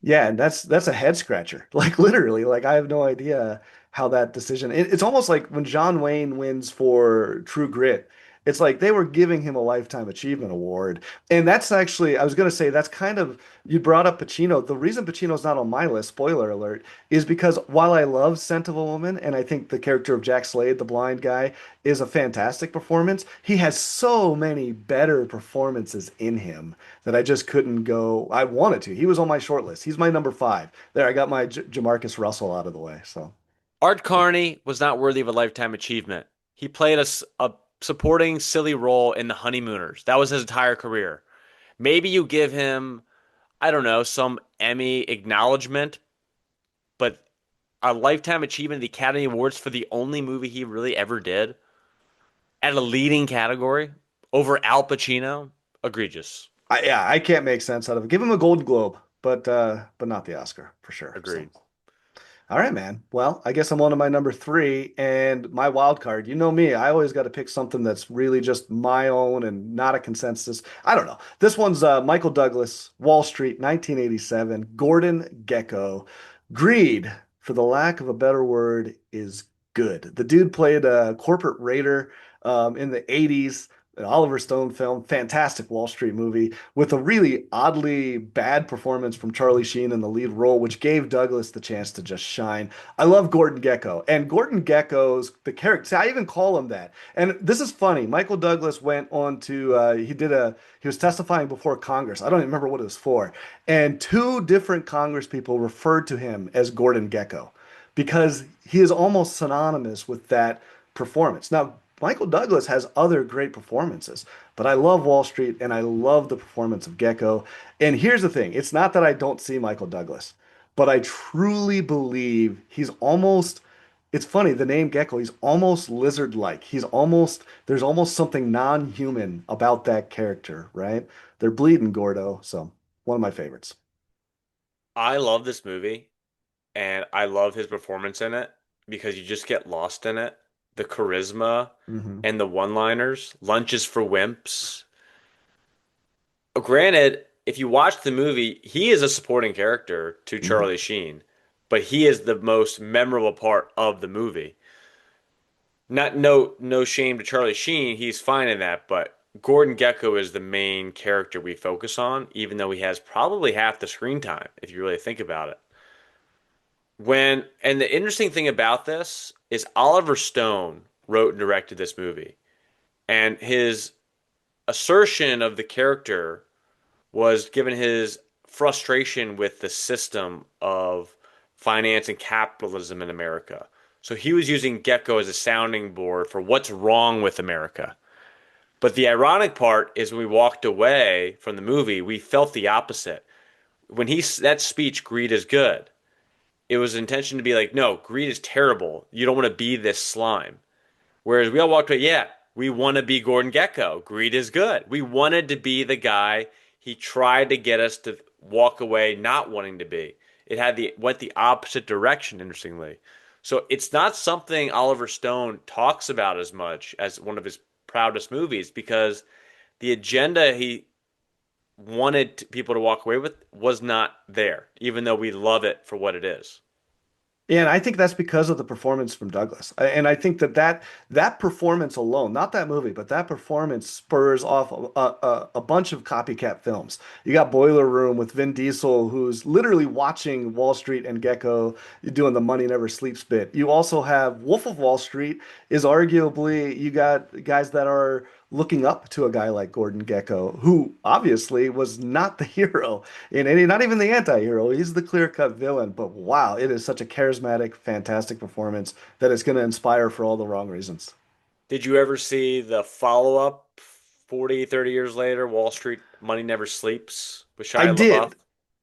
Yeah, and that's a head scratcher. Like literally, like I have no idea how that decision. It's almost like when John Wayne wins for True Grit. It's like they were giving him a Lifetime Achievement Award. And that's actually, I was going to say, that's kind of, you brought up Pacino. The reason Pacino's not on my list, spoiler alert, is because while I love Scent of a Woman, and I think the character of Jack Slade, the blind guy, is a fantastic performance, he has so many better performances in him that I just couldn't go. I wanted to. He was on my short list. He's my number five. There, I got my Jamarcus Russell out of the way. So Art Carney was not worthy of a Lifetime Achievement. He played a supporting silly role in The Honeymooners. That was his entire career. Maybe you give him, I don't know, some Emmy acknowledgement, but a Lifetime Achievement, the Academy Awards for the only movie he really ever did at a leading category over Al Pacino, egregious. yeah, I can't make sense out of it. Give him a Golden Globe, but not the Oscar for sure. So Agreed. all right, man. Well, I guess I'm on to my number three and my wild card. You know me, I always got to pick something that's really just my own and not a consensus. I don't know. This one's Michael Douglas, Wall Street, 1987, Gordon Gekko, Greed for the lack of a better word, is good. The dude played a corporate raider in the 80s, an Oliver Stone film, fantastic Wall Street movie with a really oddly bad performance from Charlie Sheen in the lead role, which gave Douglas the chance to just shine. I love Gordon Gekko, and Gordon Gekko's the character. I even call him that. And this is funny. Michael Douglas went on to he was testifying before Congress. I don't even remember what it was for, and two different Congress people referred to him as Gordon Gekko because he is almost synonymous with that performance. Now, Michael Douglas has other great performances, but I love Wall Street and I love the performance of Gecko. And here's the thing, it's not that I don't see Michael Douglas, but I truly believe he's almost, it's funny, the name Gecko, he's almost lizard-like. There's almost something non-human about that character, right? They're bleeding Gordo, so one of my favorites. I love this movie and I love his performance in it because you just get lost in it. The charisma Hmm. and the one-liners, lunches for wimps. Granted, if you watch the movie, he is a supporting character to Hmm. Charlie Sheen, but he is the most memorable part of the movie. Not no shame to Charlie Sheen, he's fine in that, but Gordon Gekko is the main character we focus on, even though he has probably half the screen time, if you really think about it. And the interesting thing about this is Oliver Stone wrote and directed this movie, and his assertion of the character was given his frustration with the system of finance and capitalism in America. So he was using Gecko as a sounding board for what's wrong with America. But the ironic part is when we walked away from the movie, we felt the opposite. When that speech, greed is good, it was intention to be like, no, greed is terrible. You don't want to be this slime. Whereas we all walked away, yeah, we want to be Gordon Gekko. Greed is good. We wanted to be the guy he tried to get us to walk away not wanting to be. It had the went the opposite direction, interestingly. So it's not something Oliver Stone talks about as much as one of his proudest movies because the agenda he wanted people to walk away with was not there, even though we love it for what it is. Yeah, and I think that's because of the performance from Douglas. And I think that performance alone, not that movie, but that performance spurs off a bunch of copycat films. You got Boiler Room with Vin Diesel, who's literally watching Wall Street and Gecko doing the money never sleeps bit. You also have Wolf of Wall Street is arguably you got guys that are looking up to a guy like Gordon Gekko, who obviously was not the hero in any, not even the anti-hero. He's the clear-cut villain. But wow, it is such a charismatic, fantastic performance that it's going to inspire for all the wrong reasons. Did you ever see the follow-up 40, 30 years later, Wall Street Money Never Sleeps with I Shia LaBeouf? did.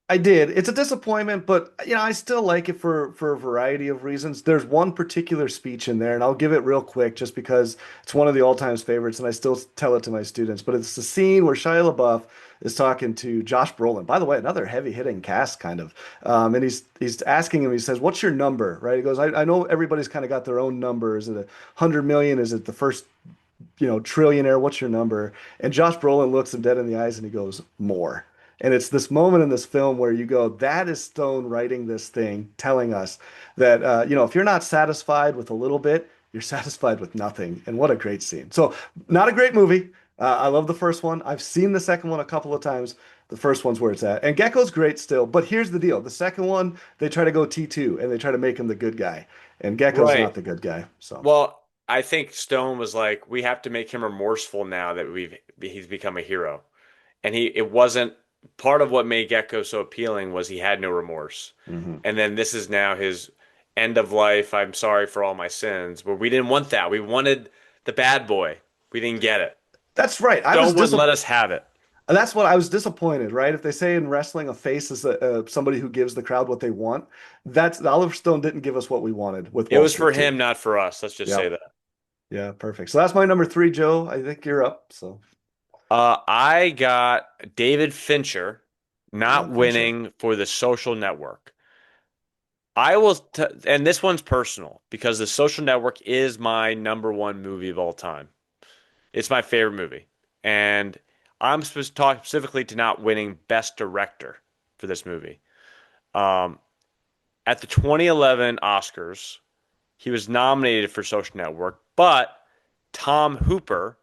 I did. It's a disappointment, but I still like it for a variety of reasons. There's one particular speech in there, and I'll give it real quick just because it's one of the all-time favorites, and I still tell it to my students. But it's the scene where Shia LaBeouf is talking to Josh Brolin. By the way, another heavy-hitting cast, kind of. And he's asking him. He says, "What's your number?" Right? He goes, "I know everybody's kind of got their own number. Is it 100 million? Is it the first trillionaire, what's your number?" And Josh Brolin looks him dead in the eyes and he goes, "More." And it's this moment in this film where you go, that is Stone writing this thing, telling us that, if you're not satisfied with a little bit, you're satisfied with nothing. And what a great scene. So, not a great movie. I love the first one. I've seen the second one a couple of times. The first one's where it's at. And Gecko's great still. But here's the deal. The second one, they try to go T2 and they try to make him the good guy. And Gecko's Right. not the good guy. So. Well, I think Stone was like, we have to make him remorseful now that he's become a hero. And it wasn't part of what made Gecko so appealing was he had no remorse. Mhm. And then this is now his end of life. I'm sorry for all my sins. But we didn't want that. We wanted the bad boy. We didn't get it. That's right. Stone wouldn't let us have it. That's what I was disappointed, right? If they say in wrestling, a face is somebody who gives the crowd what they want, that's Oliver Stone didn't give us what we wanted with It Wall was for Street 2. him, not for us. Let's just say Yep. that. Yeah, perfect. So that's my number three, Joe. I think you're up. So I got David Fincher not love Fincher. winning for The Social Network. I will, and this one's personal because The Social Network is my number one movie of all time. It's my favorite movie, and I'm supposed to talk specifically to not winning Best Director for this movie. Um, At the 2011 Oscars, he was nominated for Social Network, but Tom Hooper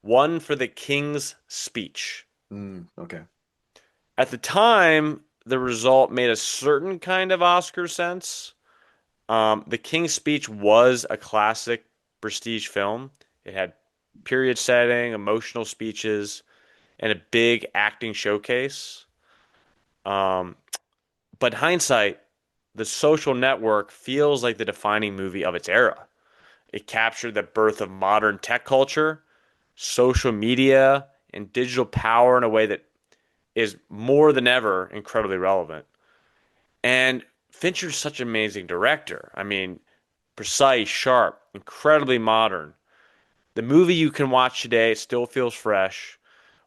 won for The King's Speech. Okay. At the time, the result made a certain kind of Oscar sense. The King's Speech was a classic prestige film. It had period setting, emotional speeches, and a big acting showcase. Um, but in hindsight, The Social Network feels like the defining movie of its era. It captured the birth of modern tech culture, social media, and digital power in a way that is more than ever incredibly relevant. And Fincher's such an amazing director. I mean, precise, sharp, incredibly modern. The movie you can watch today still feels fresh,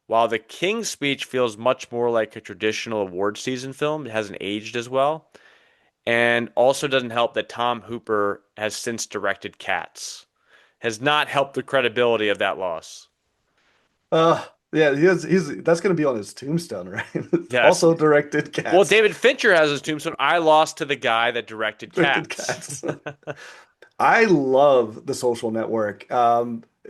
while The King's Speech feels much more like a traditional award season film. It hasn't aged as well. And also doesn't help that Tom Hooper has since directed Cats. Has not helped the credibility of that loss. Yeah, he's that's gonna be on his tombstone, right? Yes. Also directed Well, Cats. David Fincher has his tombstone. I lost to the guy that directed Directed Cats. Cats. I love The Social Network.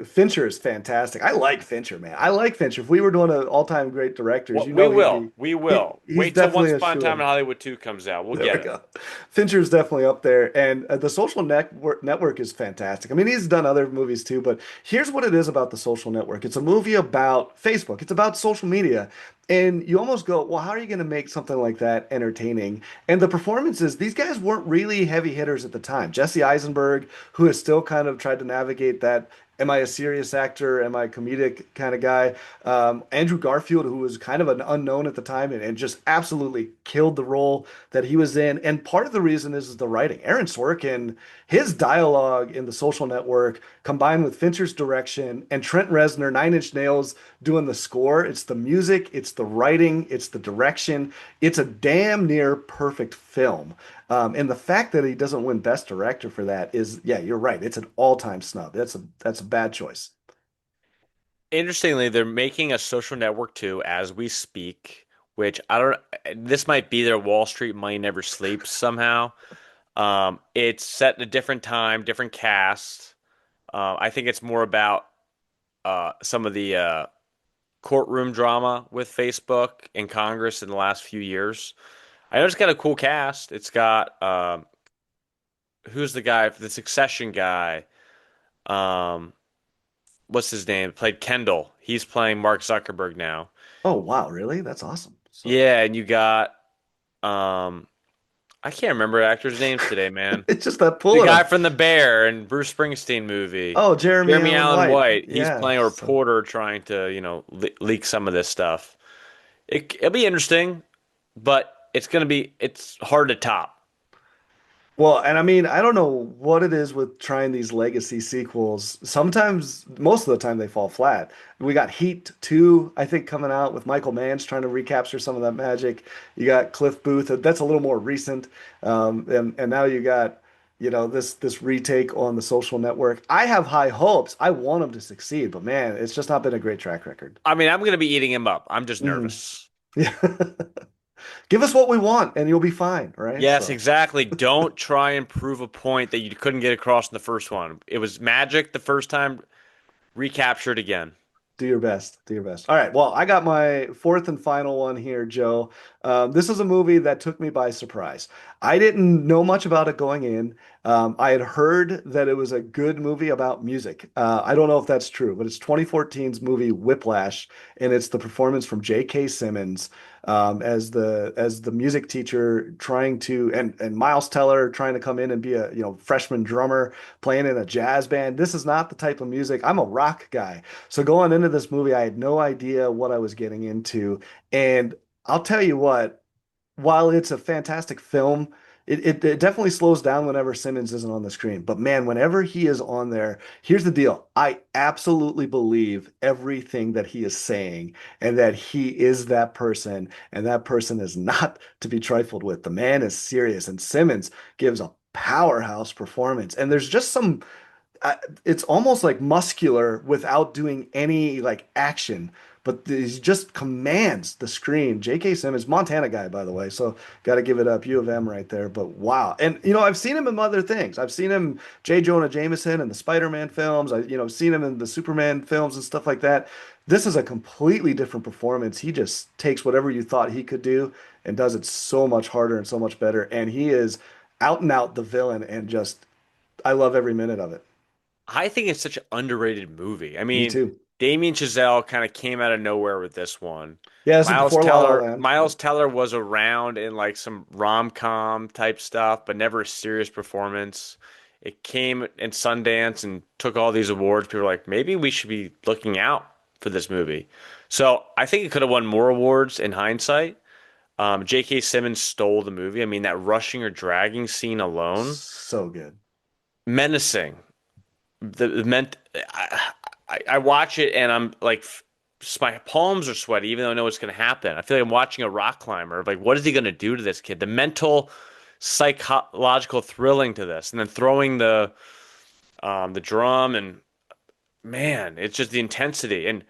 Fincher is fantastic. I like Fincher, man. I like Fincher. If we were doing an all-time great directors, What you we know he'd will. be We will. he's Wait till Once definitely a Upon a Time shoo-in. in Hollywood 2 comes out. We'll There get we it. go. Fincher's definitely up there, and the Social Network is fantastic. I mean, he's done other movies too, but here's what it is about the Social Network. It's a movie about Facebook. It's about social media, and you almost go, well, how are you going to make something like that entertaining? And the performances, these guys weren't really heavy hitters at the time. Jesse Eisenberg, who has still kind of tried to navigate that. Am I a serious actor? Am I a comedic kind of guy? Andrew Garfield, who was kind of an unknown at the time and just absolutely killed the role that he was in. And part of the reason is the writing. Aaron Sorkin, his dialogue in The Social Network, combined with Fincher's direction and Trent Reznor, Nine Inch Nails doing the score. It's the music, it's the writing, it's the direction. It's a damn near perfect film. And the fact that he doesn't win Best Director for that is, yeah, you're right. It's an all-time snub. That's a bad choice. Interestingly, they're making a Social Network 2 as we speak, which I don't, this might be their Wall Street Money Never Sleeps somehow. It's set in a different time, different cast. I think it's more about some of the courtroom drama with Facebook and Congress in the last few years. I know it's got a cool cast. It's got who's the guy, the Succession guy? Um, what's his name? Played Kendall. He's playing Mark Zuckerberg now. Oh, wow, really? That's awesome. So Yeah, and you got um, I can't remember actors' names today, man. it's just that The pulling guy them. from the Bear and Bruce Springsteen movie. Oh, Jeremy Jeremy Allen Allen White. White. He's Yeah. playing a So reporter trying to, leak some of this stuff. It'll be interesting, but it's hard to top. well, and I mean, I don't know what it is with trying these legacy sequels. Sometimes, most of the time, they fall flat. We got Heat 2, I think, coming out with Michael Mann's trying to recapture some of that magic. You got Cliff Booth, that's a little more recent. And now you got, this retake on The Social Network. I have high hopes. I want them to succeed, but man, it's just not been a great track record. I mean, I'm going to be eating him up. I'm just Mhm. nervous. Yeah. Give us what we want and you'll be fine, right? Yes, So. exactly. Don't try and prove a point that you couldn't get across in the first one. It was magic the first time, recaptured again. Do your best. Do your best. All right. Well, I got my fourth and final one here, Joe. This is a movie that took me by surprise. I didn't know much about it going in. I had heard that it was a good movie about music. I don't know if that's true, but it's 2014's movie Whiplash, and it's the performance from J.K. Simmons as the music teacher trying to and Miles Teller trying to come in and be a freshman drummer playing in a jazz band. This is not the type of music. I'm a rock guy. So going into this movie, I had no idea what I was getting into. And I'll tell you what, while it's a fantastic film, it definitely slows down whenever Simmons isn't on the screen. But man, whenever he is on there, here's the deal. I absolutely believe everything that he is saying and that he is that person, and that person is not to be trifled with. The man is serious, and Simmons gives a powerhouse performance. And there's just some it's almost like muscular without doing any like action, but he just commands the screen. J.K. Simmons, Montana guy, by the way, so got to give it up, U of M right there. But wow, and I've seen him in other things. I've seen him J. Jonah Jameson in the Spider-Man films. I've seen him in the Superman films and stuff like that. This is a completely different performance. He just takes whatever you thought he could do and does it so much harder and so much better. And he is out and out the villain, and just I love every minute of it. I think it's such an underrated movie. I Me mean, too. Damien Chazelle kind of came out of nowhere with this one. Yeah, this is Miles before La La Teller, Land. Miles Yep. Teller was around in like some rom-com type stuff, but never a serious performance. It came in Sundance and took all these awards. People were like, maybe we should be looking out for this movie. So I think it could have won more awards in hindsight. J.K. Simmons stole the movie. I mean, that rushing or dragging scene alone, So good. menacing. The meant I watch it and I'm like my palms are sweaty even though I know what's going to happen. I feel like I'm watching a rock climber. Like what is he going to do to this kid? The mental psychological thrilling to this and then throwing the drum and man, it's just the intensity. And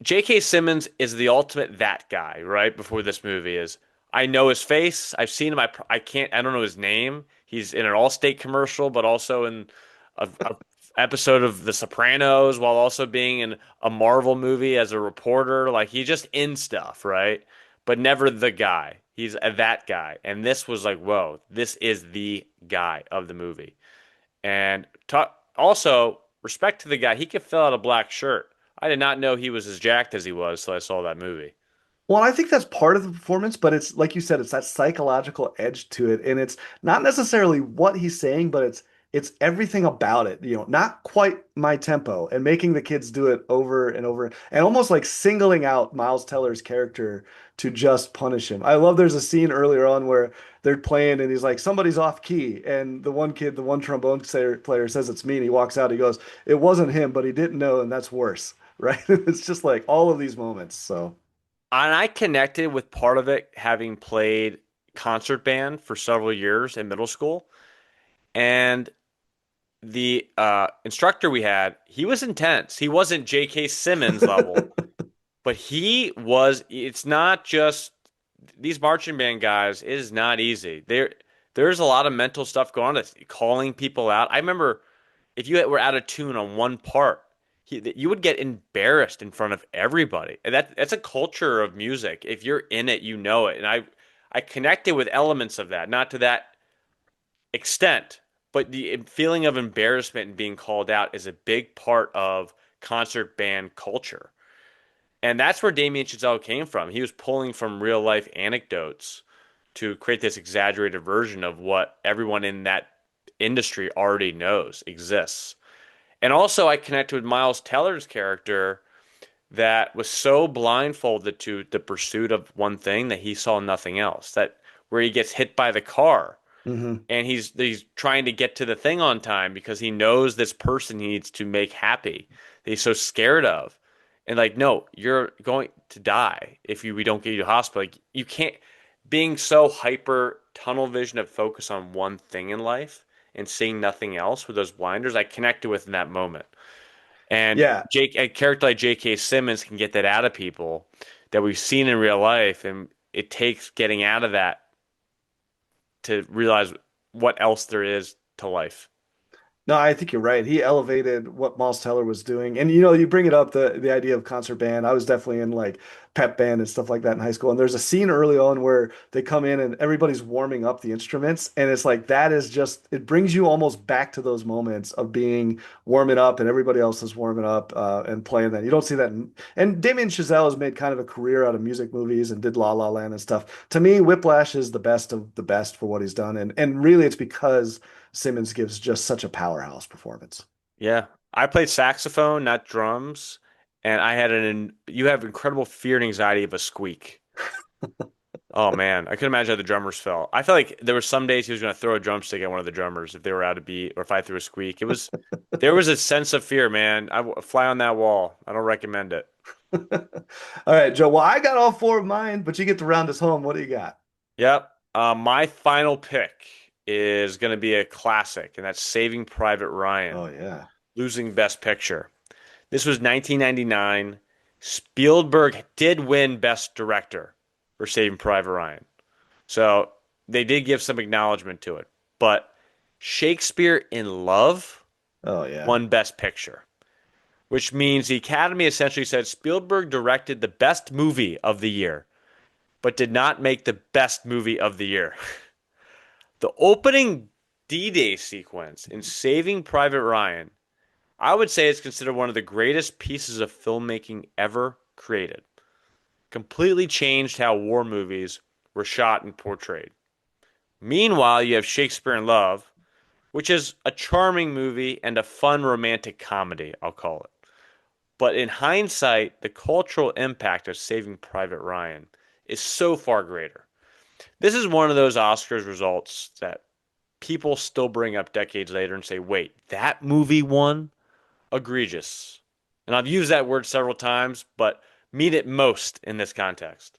J.K. Simmons is the ultimate that guy, right? Before this movie is I know his face. I've seen him. I don't know his name. He's in an Allstate commercial, but also in a episode of The Sopranos, while also being in a Marvel movie as a reporter. Like he's just in stuff, right? But never the guy. He's that guy. And this was like, whoa, this is the guy of the movie. And also, respect to the guy. He could fill out a black shirt. I did not know he was as jacked as he was till I saw that movie. Well, I think that's part of the performance, but it's like you said, it's that psychological edge to it, and it's not necessarily what he's saying, but it's everything about it. Not quite my tempo, and making the kids do it over and over, and almost like singling out Miles Teller's character to just punish him. I love there's a scene earlier on where they're playing, and he's like, somebody's off key, and the one kid, the one trombone player says it's me, and he walks out. He goes, it wasn't him, but he didn't know, and that's worse, right? It's just like all of these moments. So. And I connected with part of it having played concert band for several years in middle school. And the instructor we had, he was intense. He wasn't J.K. Simmons level, but it's not just these marching band guys, it is not easy. There's a lot of mental stuff going on. It's calling people out. I remember if you were out of tune on one part, you would get embarrassed in front of everybody. And that's a culture of music. If you're in it, you know it. And I connected with elements of that, not to that extent, but the feeling of embarrassment and being called out is a big part of concert band culture. And that's where Damien Chazelle came from. He was pulling from real life anecdotes to create this exaggerated version of what everyone in that industry already knows exists. And also, I connected with Miles Teller's character that was so blindfolded to the pursuit of one thing that he saw nothing else. That where he gets hit by the car Mhm. and he's trying to get to the thing on time because he knows this person he needs to make happy that he's so scared of. And like, no, you're going to die if we don't get you to hospital. Like, you can't being so hyper tunnel vision of focus on one thing in life and seeing nothing else with those blinders. I connected with in that moment. And Yeah. a character like J.K. Simmons can get that out of people that we've seen in real life, and it takes getting out of that to realize what else there is to life. No, I think you're right. He elevated what Miles Teller was doing. And you bring it up the idea of concert band. I was definitely in like pep band and stuff like that in high school. And there's a scene early on where they come in and everybody's warming up the instruments. And it's like that is just it brings you almost back to those moments of being warming up and everybody else is warming up and playing that. You don't see that and Damien Chazelle has made kind of a career out of music movies and did La La Land and stuff. To me, Whiplash is the best of the best for what he's done. And really it's because Simmons gives just such a powerhouse performance. Yeah. I played saxophone, not drums, and you have incredible fear and anxiety of a squeak. Oh man, I could imagine how the drummers felt. I felt like there were some days he was going to throw a drumstick at one of the drummers if they were out of beat or if I threw a squeak. There was a sense of fear, man. Fly on that wall. I don't recommend it. All right, Joe. Well, I got all four of mine, but you get to round us home. What do you got? Yep. My final pick is going to be a classic, and that's Saving Private Oh Ryan, yeah. losing Best Picture. This was 1999. Spielberg did win Best Director for Saving Private Ryan. So they did give some acknowledgement to it. But Shakespeare in Love Oh yeah. won Best Picture, which means the Academy essentially said Spielberg directed the best movie of the year, but did not make the best movie of the year. The opening D-Day sequence in Saving Private Ryan, I would say it's considered one of the greatest pieces of filmmaking ever created. Completely changed how war movies were shot and portrayed. Meanwhile, you have Shakespeare in Love, which is a charming movie and a fun romantic comedy, I'll call it. But in hindsight, the cultural impact of Saving Private Ryan is so far greater. This is one of those Oscars results that people still bring up decades later and say, wait, that movie won? Egregious. And I've used that word several times, but mean it most in this context.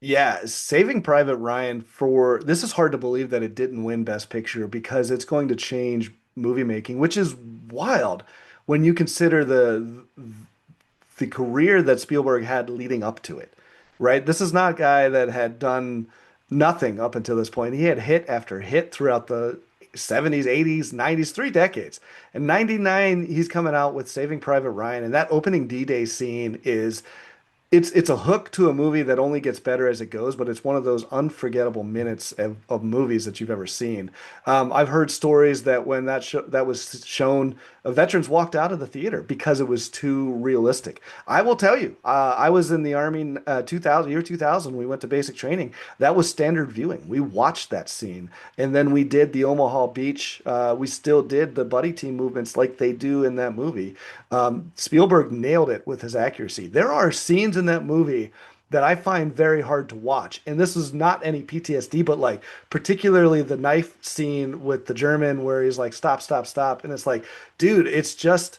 Yeah, Saving Private Ryan for this is hard to believe that it didn't win Best Picture because it's going to change movie making, which is wild when you consider the career that Spielberg had leading up to it, right? This is not a guy that had done nothing up until this point. He had hit after hit throughout the 70s, 80s, 90s, 3 decades. In 99, he's coming out with Saving Private Ryan, and that opening D-Day scene is it's a hook to a movie that only gets better as it goes, but it's one of those unforgettable minutes of movies that you've ever seen. I've heard stories that when that was shown, veterans walked out of the theater because it was too realistic. I will tell you, I was in the Army 2000, year 2000. We went to basic training. That was standard viewing. We watched that scene, and then we did the Omaha Beach. We still did the buddy team movements like they do in that movie. Spielberg nailed it with his accuracy. There are scenes in that movie that I find very hard to watch. And this is not any PTSD, but like particularly the knife scene with the German where he's like, stop, stop, stop. And it's like, dude, it's just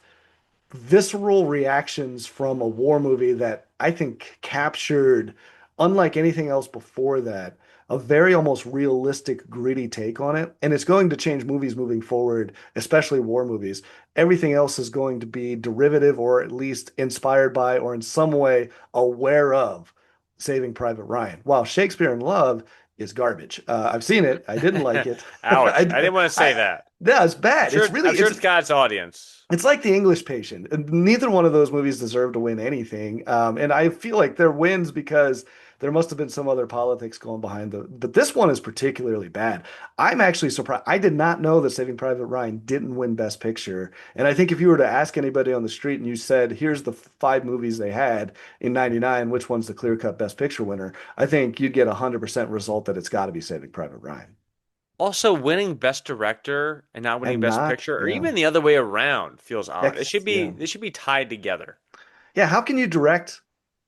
visceral reactions from a war movie that I think captured, unlike anything else before that, a very almost realistic, gritty take on it. And it's going to change movies moving forward, especially war movies. Everything else is going to be derivative or at least inspired by or in some way aware of Saving Private Ryan. While Shakespeare in Love is garbage. I've seen it. I didn't like it. Ouch. I didn't want to say I, that. yeah, it's I'm bad. sure I'm sure it's God's audience. It's like The English Patient. Neither one of those movies deserve to win anything. And I feel like they're wins because there must have been some other politics going behind the. But this one is particularly bad. I'm actually surprised. I did not know that Saving Private Ryan didn't win Best Picture. And I think if you were to ask anybody on the street and you said, here's the 5 movies they had in 99, which one's the clear-cut Best Picture winner? I think you'd get a 100% result that it's got to be Saving Private Ryan. Also, winning Best Director and not winning And Best not, Picture, or yeah. even the other way around, feels odd. Yeah. They should be tied together. Yeah, how can you direct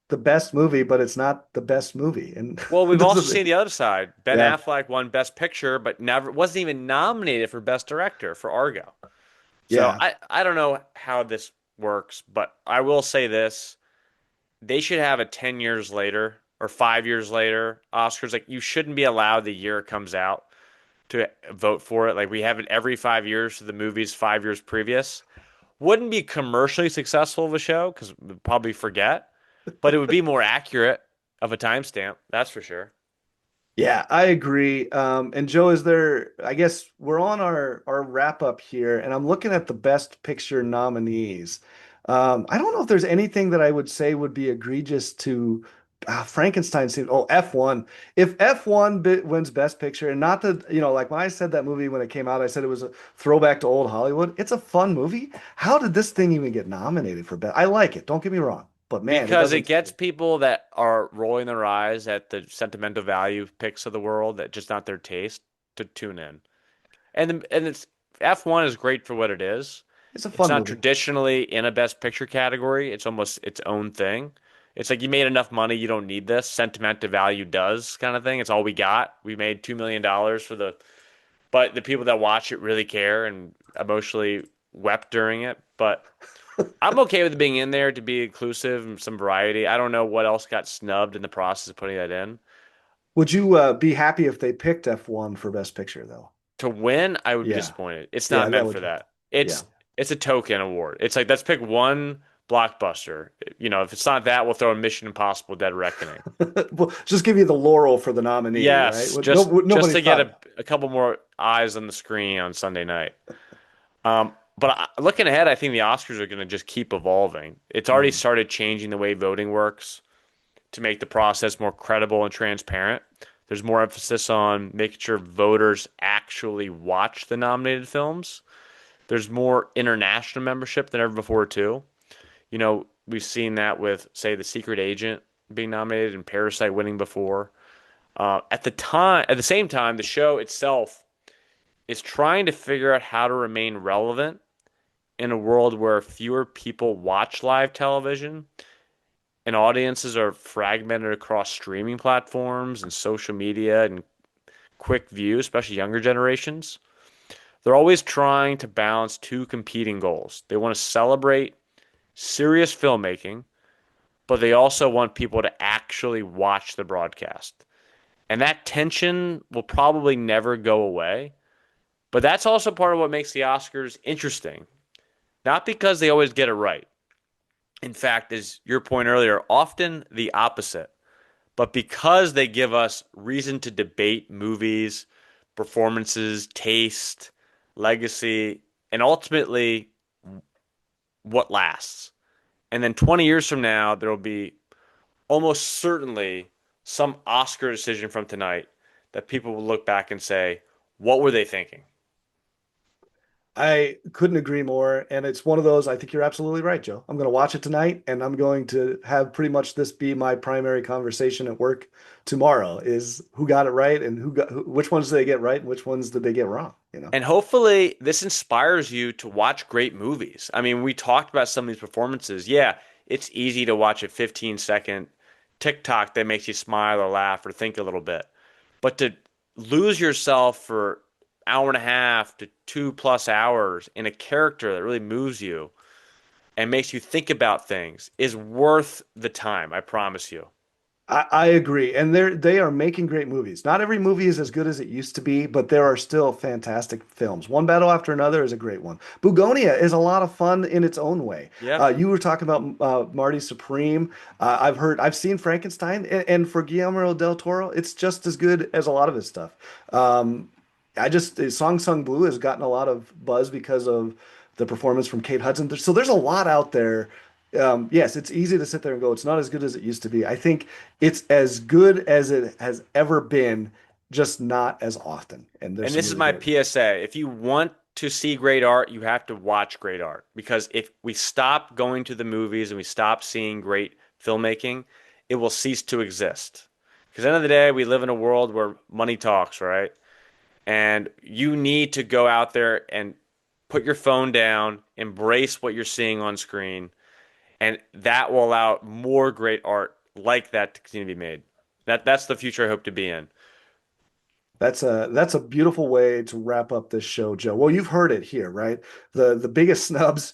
the best movie, but it's not the best movie? And Well, it we've also doesn't, seen the other side. Ben yeah, Affleck won Best Picture, but never wasn't even nominated for Best Director for Argo. So yeah. I don't know how this works, but I will say this. They should have a 10 years later or 5 years later Oscars. Like you shouldn't be allowed the year it comes out to vote for it. Like we have it every 5 years for the movies 5 years previous. Wouldn't be commercially successful of a show because we'd probably forget, but it would be more accurate of a timestamp. That's for sure. Yeah, I agree. And Joe, is there, I guess we're on our wrap up here, and I'm looking at the Best Picture nominees. I don't know if there's anything that I would say would be egregious to Frankenstein scene. Oh, F1. If F1 wins Best Picture, and not that, like when I said that movie when it came out, I said it was a throwback to old Hollywood. It's a fun movie. How did this thing even get nominated for Best? I like it. Don't get me wrong, but man, it Because it doesn't. gets people that are rolling their eyes at the sentimental value picks of the world that just not their taste to tune in. And it's F1 is great for what it is. It's a It's fun not movie. traditionally in a best picture category. It's almost its own thing. It's like you made enough money, you don't need this. Sentimental value does kind of thing. It's all we got. We made $2 million for but the people that watch it really care and emotionally wept during it. But I'm okay with it being in there to be inclusive and some variety. I don't know what else got snubbed in the process of putting that in. Would you be happy if they picked F1 for Best Picture though? To win, I would be Yeah. disappointed. It's not Yeah, that meant for would. that. Yeah. It's a token award. It's like let's pick one blockbuster. You know, if it's not that, we'll throw a Mission Impossible: Dead Reckoning. Well, just give you the laurel for the nominee, right? Yes, No, just nobody to get thought. a couple more eyes on the screen on Sunday night. Looking ahead, I think the Oscars are going to just keep evolving. It's already Mhm. started changing the way voting works to make the process more credible and transparent. There's more emphasis on making sure voters actually watch the nominated films. There's more international membership than ever before, too. You know, we've seen that with, say, The Secret Agent being nominated and Parasite winning before. At the same time, the show itself is trying to figure out how to remain relevant in a world where fewer people watch live television and audiences are fragmented across streaming platforms and social media and quick view, especially younger generations. They're always trying to balance two competing goals. They want to celebrate serious filmmaking, but they also want people to actually watch the broadcast. And that tension will probably never go away. But that's also part of what makes the Oscars interesting. Not because they always get it right. In fact, as your point earlier, often the opposite. But because they give us reason to debate movies, performances, taste, legacy, and ultimately what lasts. And then 20 years from now, there will be almost certainly some Oscar decision from tonight that people will look back and say, what were they thinking? I couldn't agree more. And it's one of those, I think you're absolutely right, Joe. I'm going to watch it tonight and I'm going to have pretty much this be my primary conversation at work tomorrow is who got it right and which ones did they get right and which ones did they get wrong, you know? And hopefully, this inspires you to watch great movies. I mean, we talked about some of these performances. Yeah, it's easy to watch a 15-second TikTok that makes you smile or laugh or think a little bit. But to lose yourself for hour and a half to 2+ hours in a character that really moves you and makes you think about things is worth the time, I promise you. I agree. And they are making great movies. Not every movie is as good as it used to be, but there are still fantastic films. One Battle After Another is a great one. Bugonia is a lot of fun in its own way. Yeah. You were talking about Marty Supreme. I've seen Frankenstein, and for Guillermo del Toro, it's just as good as a lot of his stuff. Song Sung Blue has gotten a lot of buzz because of the performance from Kate Hudson. So there's a lot out there. Yes, it's easy to sit there and go, it's not as good as it used to be. I think it's as good as it has ever been, just not as often. And there's And some this is really my great ones. PSA. If you want to see great art, you have to watch great art. Because if we stop going to the movies and we stop seeing great filmmaking, it will cease to exist. Because at the end of the day, we live in a world where money talks, right? And you need to go out there and put your phone down, embrace what you're seeing on screen, and that will allow more great art like that to continue to be made. That's the future I hope to be in. That's a beautiful way to wrap up this show, Joe. Well, you've heard it here, right? The biggest snubs,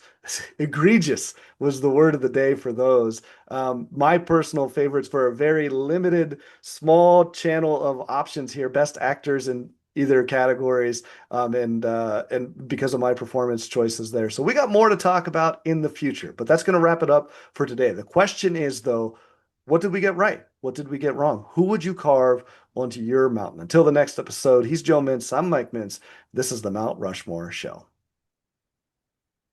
egregious was the word of the day for those. My personal favorites for a very limited, small channel of options here, best actors in either categories, and because of my performance choices there. So we got more to talk about in the future, but that's going to wrap it up for today. The question is, though, what did we get right? What did we get wrong? Who would you carve onto your mountain? Until the next episode, he's Joe Mintz. I'm Mike Mintz. This is the Mount Rushmore Show.